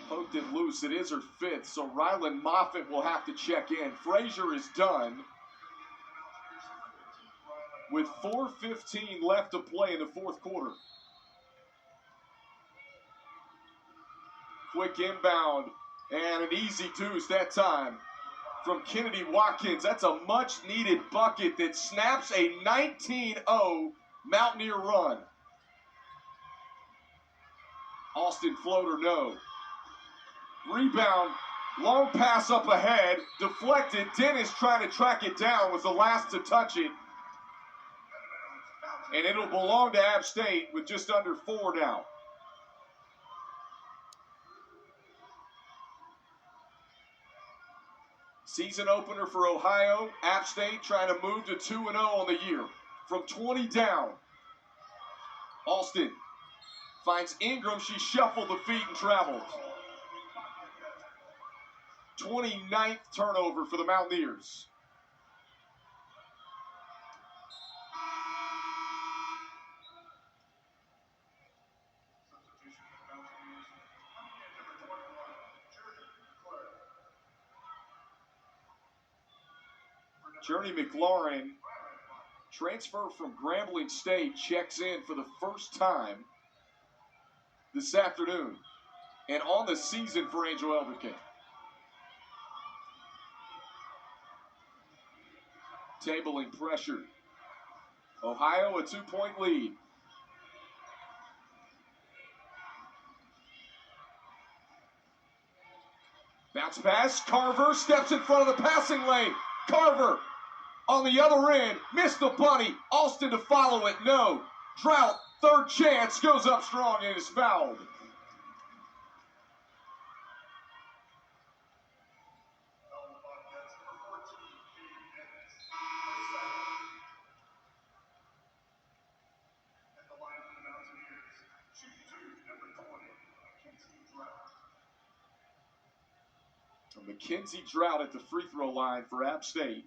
poked poked it loose. It is her fifth, so Rylan Moffitt will have to check in. Frazier is done with 4:15 left to play in the fourth quarter. Quick inbound and an easy deuce that time from Kennedy Watkins. That's a much-needed bucket that snaps a 19-0 Mountaineer run. Austin floater, no. Rebound, long pass up ahead, deflected. Dennis trying to track it down, was the last to touch it. And it'll belong to App State with just under 4 now. Season opener for Ohio. App State trying to move to 2-0 on the year. From 20 down. Alston finds Ingram. She shuffled the feet and traveled. 29th turnover for the Mountaineers. Journey McLaurin, transfer from Grambling State, checks in for the first time this afternoon and on the season for Angel Elderkin. Tabling pressure. Ohio a 2-point lead. Bounce pass, Carver steps in front of the passing lane. Carver on the other end, missed the bunny. Alston to follow it, no. Drought, third chance, goes up strong and is fouled. Mackenzie Drought at the free throw line for App State.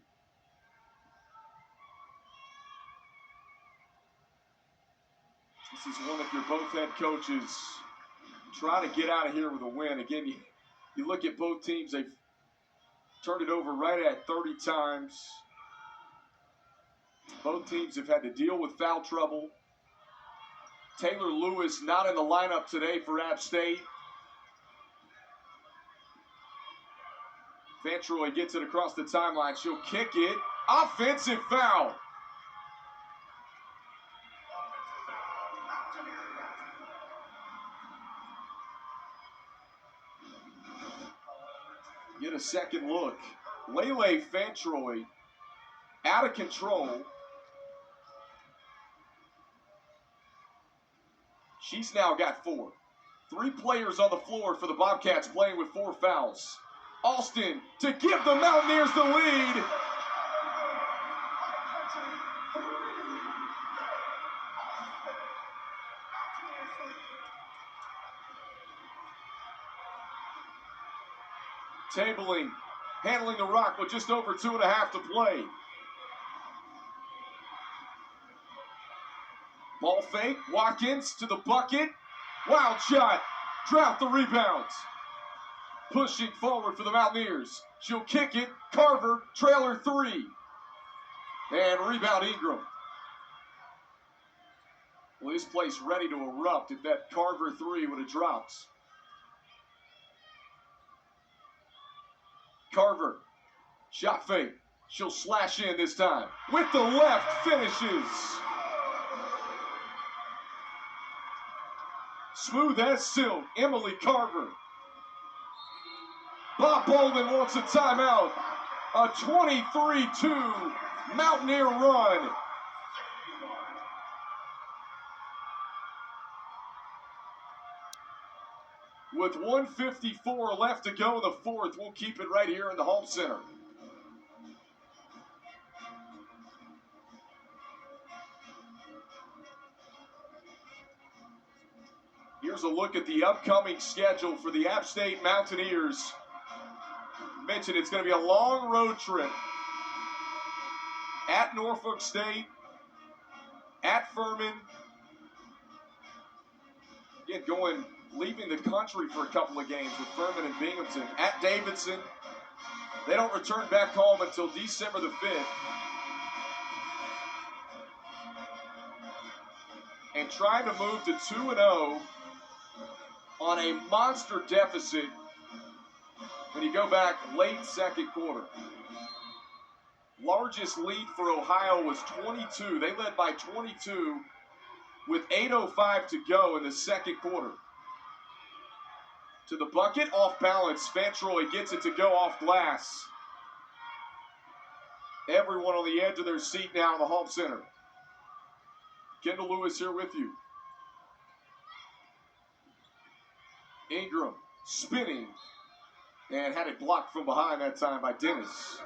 This is one of your both head coaches try to get out of here with a win. Again, you look at both teams, they've turned it over right at 30 times. Both teams have had to deal with foul trouble. Taylor Lewis not in the lineup today for App State. Fantroy gets it across the timeline. She'll kick it. Offensive foul. Get a second look. Lele Fantroy out of control. She's now got 4. 3 players on the floor for the Bobcats playing with 4 fouls. Alston to give the Mountaineers the lead. Tabling, handling the rock with just over 2.5 to play. Ball fake, Watkins to the bucket. Wild shot, Drought the rebounds. Pushing forward for the Mountaineers. She'll kick it. Carver, trailer 3. And rebound Ingram. Well, this place ready to erupt if that Carver 3 would have dropped. Carver, shot fake. She'll slash in this time. With the left, finishes. Smooth as silk, Emily Carver. Bob Bolden wants a timeout. A 23-2 Mountaineer run. With 1:54 left to go in the fourth, we'll keep it right here in the home center. Here's a look at the upcoming schedule for the App State Mountaineers. Mentioned it's going to be a long road trip. At Norfolk State, at Furman. Again, going leaving the country for a couple of games with Furman and Binghamton at Davidson. They don't return back home until December the 5th. And trying to move to 2-0 on a monster deficit when you go back late second quarter. Largest lead for Ohio was 22. They led by 22 with 8:05 to go in the second quarter. To the bucket, off balance. Fantroy gets it to go off glass. Everyone on the edge of their seat now in the home center. Kendall Lewis here with you. Ingram spinning and had it blocked from behind that time by Dennis.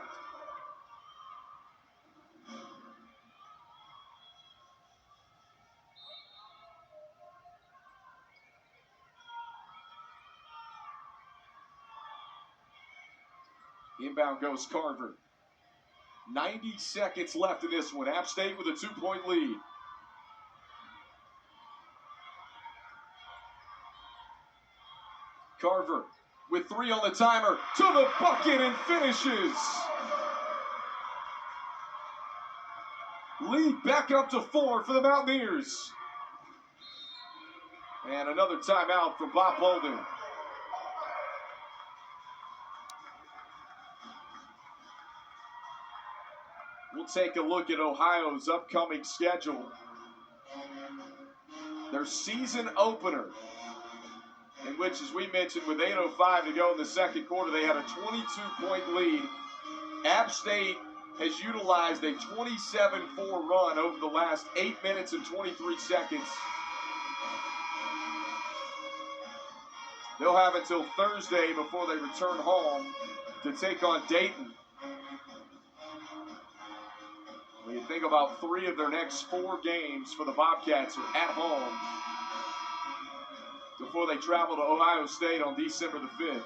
Inbound goes Carver. 90 seconds left in this one. App State with a 2-point lead. Carver with 3 on the timer. To the bucket and finishes. Lead back up to 4 for the Mountaineers. And another timeout from Bob Bolden. We'll take a look at Ohio's upcoming schedule. Their season opener, in which, as we mentioned, with 8:05 to go in the second quarter, they had a 22-point lead. App State has utilized a 27-4 run over the last 8 minutes and 23 seconds. They'll have until Thursday before they return home to take on Dayton. When you think about 3 of their next 4 games for the Bobcats are at home before they travel to Ohio State on December the 5th.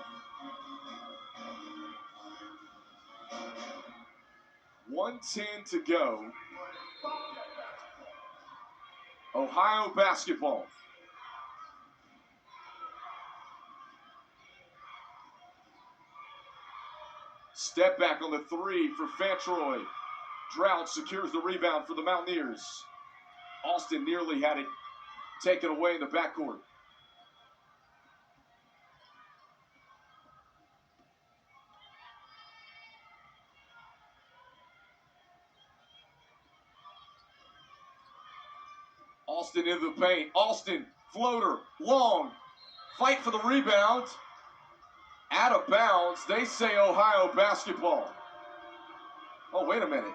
1:10 to go. Ohio basketball. Step back on the 3 for Fantroy. Drought secures the rebound for the Mountaineers. Austin nearly had it taken away in the backcourt. Austin into the paint. Austin, floater, long. Fight for the rebound. Out of bounds. They say Ohio basketball. Oh, wait a minute.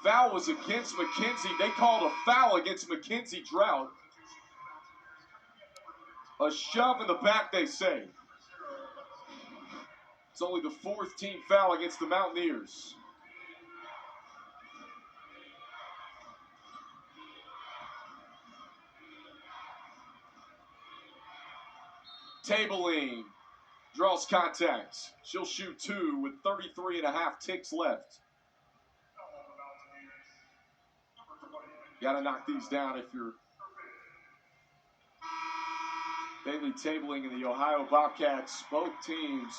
Foul was against McKenzie. They called a foul against Mackenzie Drought. A shove in the back, they say. It's only the 4th team foul against the Mountaineers. Tabling draws contact. She'll shoot 2 with 33.5 ticks left. Got to knock these down if you're Bailey Tabling and the Ohio Bobcats. Both teams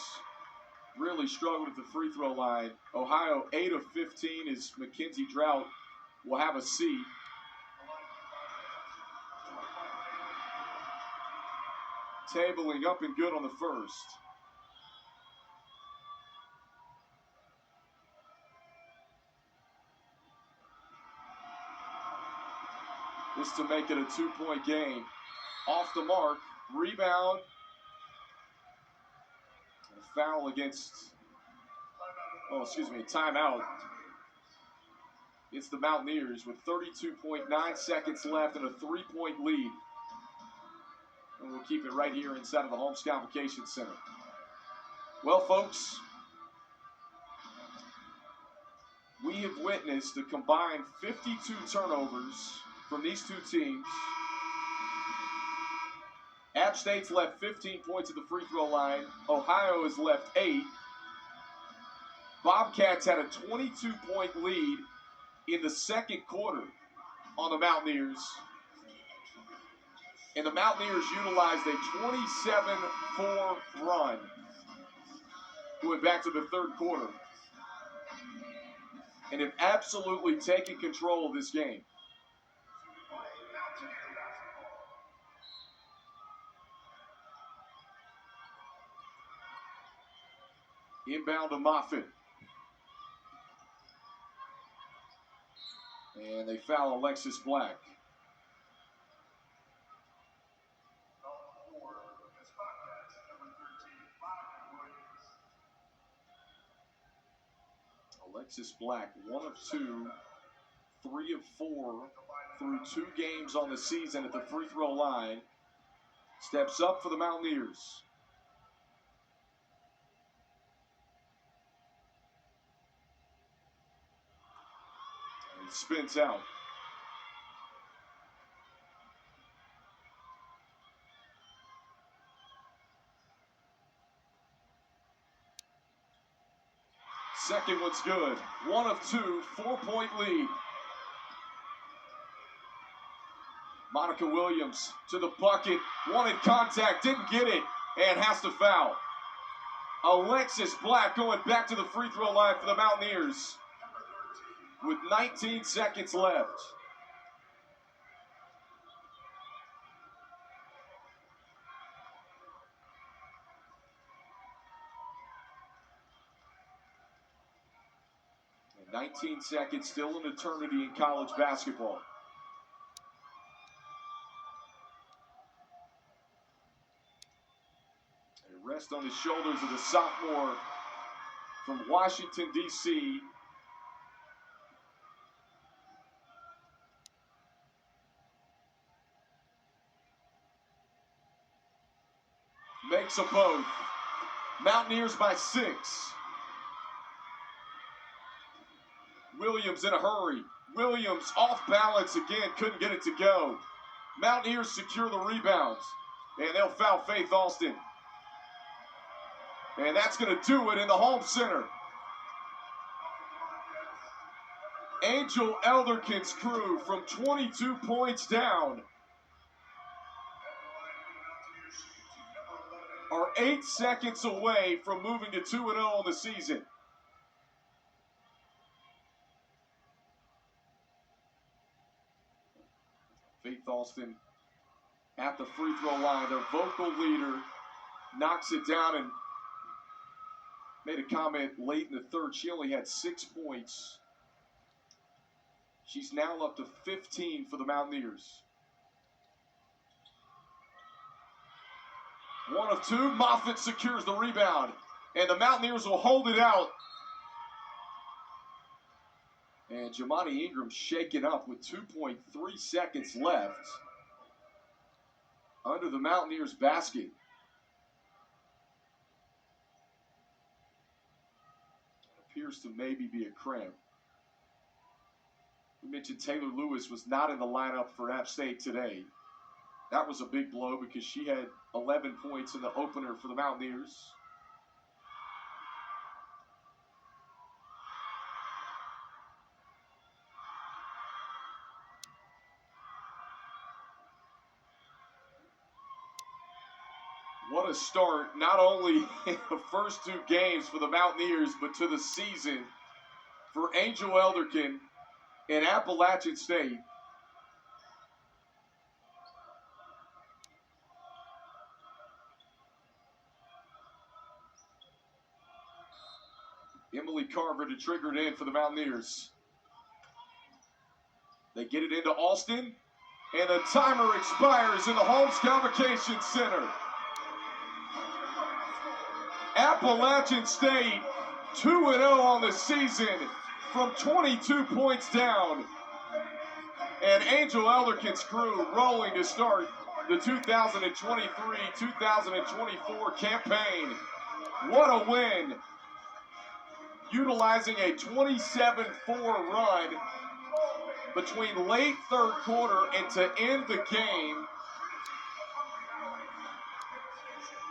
really struggled at the free throw line. Ohio 8 of 15 as Mackenzie Drought will have a seat. Tabling up and good on the first. This to make it a 2-point game. Off the mark, rebound. A foul against, timeout. It's the Mountaineers with 32.9 seconds left and a 3-point lead. And we'll keep it right here inside of the Holmes Convocation Center. Well, folks, we have witnessed a combined 52 turnovers from these 2 teams. App State's left 15 points at the free throw line. Ohio has left 8. Bobcats had a 22-point lead in the second quarter on the Mountaineers. And the Mountaineers utilized a 27-4 run going back to the third quarter and have absolutely taken control of this game. Inbound to Moffitt. And they foul Alexis Black. Alexis Black, 1 of 2, 3 of 4 through 2 games on the season at the free throw line. Steps up for the Mountaineers. And he spins out. Second one's good. 1 of 2, 4-point lead. Monica Williams to the bucket. Wanted contact, didn't get it, and has to foul. Alexis Black going back to the free throw line for the Mountaineers with 19 seconds left. And 19 seconds, still an eternity in college basketball. Rest on the shoulders of the sophomore from Washington, D.C. Makes a both. Mountaineers by 6. Williams in a hurry. Williams off balance again, couldn't get it to go. Mountaineers secure the rebounds, and they'll foul Faith Alston. And that's going to do it in the home center. Angel Elderkin's crew from 22 points down are 8 seconds away from moving to 2-0 on the season. Faith Alston at the free throw line. Their vocal leader knocks it down and made a comment late in the third. She only had 6 points. She's now up to 15 for the Mountaineers. 1 of 2. Moffitt secures the rebound. And the Mountaineers will hold it out. And Jamani Ingram shaken up with 2.3 seconds left under the Mountaineers basket. Appears to maybe be a cramp. We mentioned Taylor Lewis was not in the lineup for App State today. That was a big blow because she had 11 points in the opener for the Mountaineers. What a start, not only in the first 2 games for the Mountaineers, but to the season for Angel Elderkin and Appalachian State. Emily Carver to trigger it in for the Mountaineers. They get it into Alston, and the timer expires in the Holmes Convocation Center. Appalachian State 2-0 on the season from 22 points down. And Angel Elderkin's crew rolling to start the 2023-2024 campaign. What a win. Utilizing a 27-4 run between late third quarter and to end the game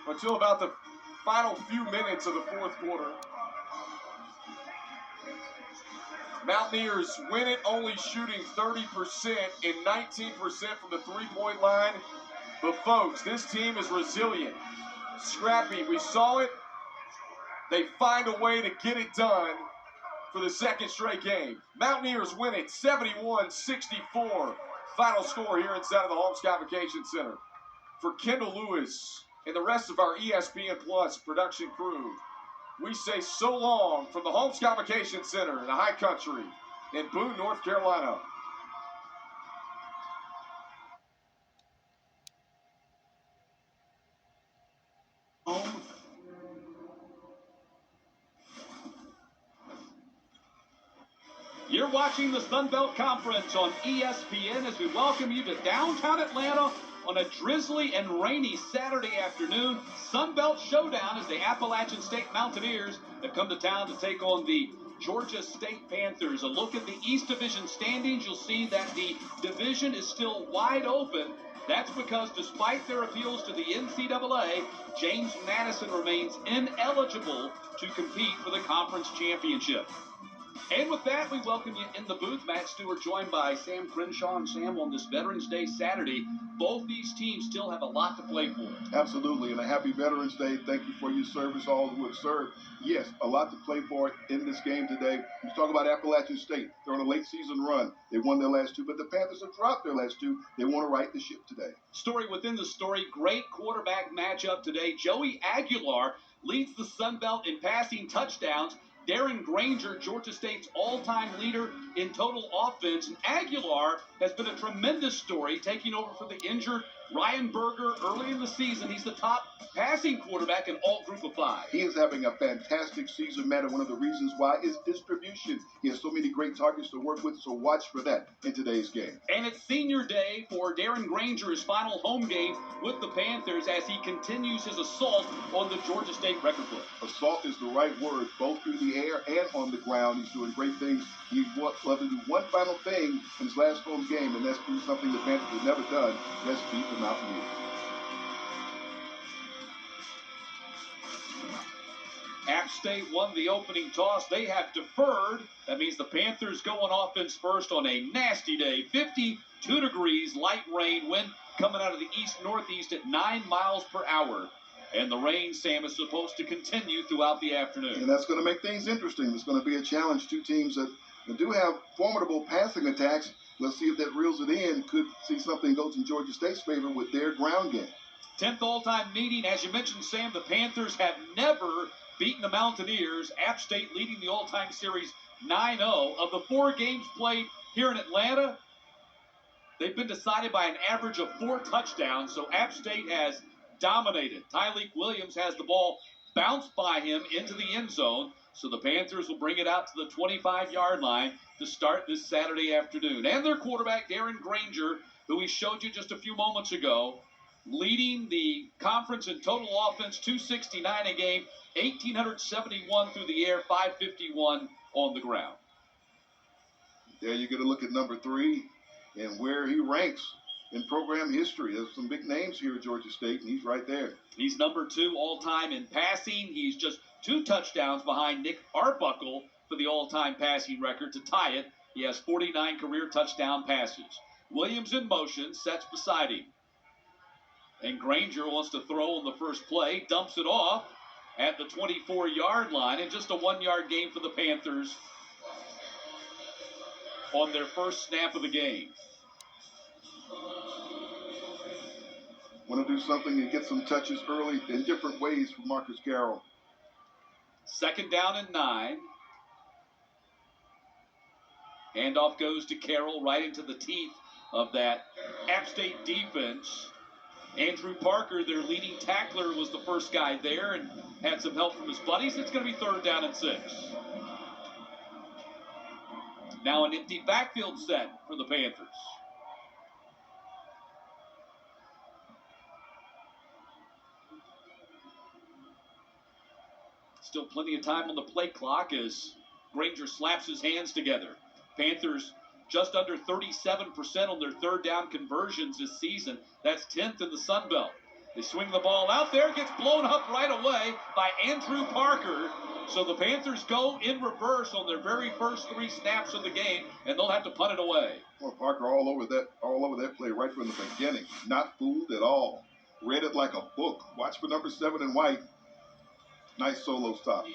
until about the final few minutes of the fourth quarter. Mountaineers win it, only shooting 30% and 19% from the three-point line. But folks, this team is resilient, scrappy. We saw it. They find a way to get it done for the second straight game. Mountaineers win it 71-64. Final score here inside of the Holmes Convocation Center. For Kendall Lewis and the rest of our ESPN Plus production crew, we say so long from the Holmes Convocation Center in the High Country in Boone, North Carolina. You're watching the Sun Belt Conference on ESPN as we welcome you to downtown Atlanta on a drizzly and rainy Saturday afternoon. Sun Belt Showdown as the Appalachian State Mountaineers have come to town to take on the Georgia State Panthers. A look at the East Division standings, you'll see that the division is still wide open. That's because despite their appeals to the NCAA, James Madison remains ineligible to compete for the conference championship. And with that, we welcome you in the booth. Matt Stewart joined by Sam Crenshaw. And Sam, on this Veterans Day Saturday, both these teams still have a lot to play for. Absolutely, and a happy Veterans Day. Thank you for your service, all who have served. Yes, a lot to play for in this game today. We talk about Appalachian State. They're on a late season run. They won their last two, but the Panthers have dropped their last two. They want to right the ship today. Story within the story, great quarterback matchup today. Joey Aguilar leads the Sun Belt in passing touchdowns. Darren Granger, Georgia State's all-time leader in total offense. And Aguilar has been a tremendous story, taking over for the injured Ryan Berger early in the season. He's the top passing quarterback in all group of five. He is having a fantastic season, Matt, and one of the reasons why is distribution. He has so many great targets to work with, so watch for that in today's game. And it's senior day for Darren Granger, his final home game with the Panthers as he continues his assault on the Georgia State record book. Assault is the right word, both through the air and on the ground. He's doing great things. He would love to do one final thing in his last home game, and that's do something the Panthers have never done. That's beat the Mountaineers. App State won the opening toss. They have deferred. That means the Panthers go on offense first on a nasty day. 52 degrees, light rain, wind coming out of the east-northeast at 9 miles per hour. And the rain, Sam, is supposed to continue throughout the afternoon. And that's going to make things interesting. It's going to be a challenge. Two teams that do have formidable passing attacks. Let's see if that reels it in. Could see something goes in Georgia State's favor with their ground game. 10th all-time meeting. As you mentioned, Sam, the Panthers have never beaten the Mountaineers. App State leading the all-time series 9-0. Of the 4 games played here in Atlanta, they've been decided by an average of 4 touchdowns. So App State has dominated. Tyleek Williams has the ball bounced by him into the end zone. So the Panthers will bring it out to the 25-yard line to start this Saturday afternoon. And their quarterback, Darren Granger, who we showed you just a few moments ago, leading the conference in total offense, 269 a game, 1,871 through the air, 551 on the ground. There you're going to look at number 3 and where he ranks in program history. There's some big names here at Georgia State, and he's right there. He's number 2 all-time in passing. He's just 2 touchdowns behind Nick Arbuckle for the all-time passing record to tie it. He has 49 career touchdown passes. Williams in motion, sets beside him. And Granger wants to throw on the first play, dumps it off at the 24-yard line, and just a 1-yard gain for the Panthers on their first snap of the game. Want to do something and get some touches early in different ways for Marcus Carroll. 2nd down and 9. Handoff goes to Carroll right into the teeth of that App State defense. Andrew Parker, their leading tackler, was the first guy there and had some help from his buddies. It's going to be 3rd down and 6. Now an empty backfield set for the Panthers. Still plenty of time on the play clock as Granger slaps his hands together. Panthers just under 37% on their 3rd down conversions this season. That's 10th in the Sun Belt. They swing the ball out there, gets blown up right away by Andrew Parker. So the Panthers go in reverse on their very first 3 snaps of the game, and they'll have to punt it away. Well, Parker all over that play right from the beginning. Not fooled at all. Read it like a book. Watch for number 7 in white. Nice solo stop.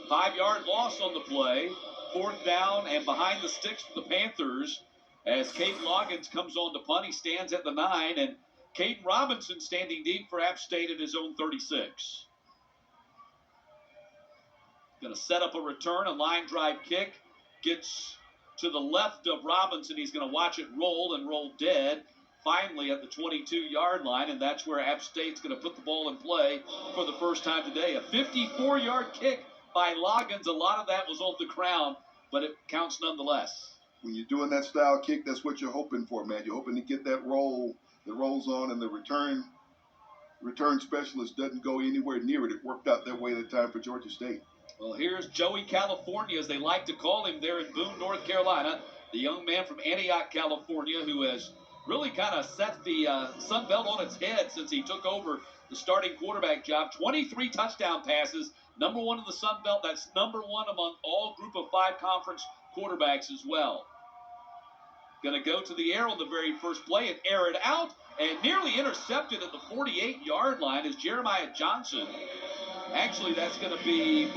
5-yard loss on the play. 4th down and behind the sticks for the Panthers as Caden Loggins comes on to punt. He stands at the 9, and Caden Robinson standing deep for App State at his own 36. Going to set up a return, a line drive kick. Gets to the left of Robinson. He's going to watch it roll and roll dead. Finally at the 22-yard line, and that's where App State's going to put the ball in play for the first time today. A 54-yard kick by Loggins. A lot of that was off the ground, but it counts nonetheless. When you're doing that style kick, that's what you're hoping for, man. You're hoping to get that roll that rolls on, and the return specialist doesn't go anywhere near it. It worked out that way that time for Georgia State. Well, here's Joey California, as they like to call him there in Boone, North Carolina. The young man from Antioch, California, who has really kind of set the Sun Belt on its head since he took over the starting quarterback job. 23 touchdown passes, number 1 in the Sun Belt. That's number 1 among all Group of 5 conference quarterbacks as well. Going to go to the air on the very first play and air it out, and nearly intercepted at the 48-yard line is Jeremiah Johnson. Actually, that's going to be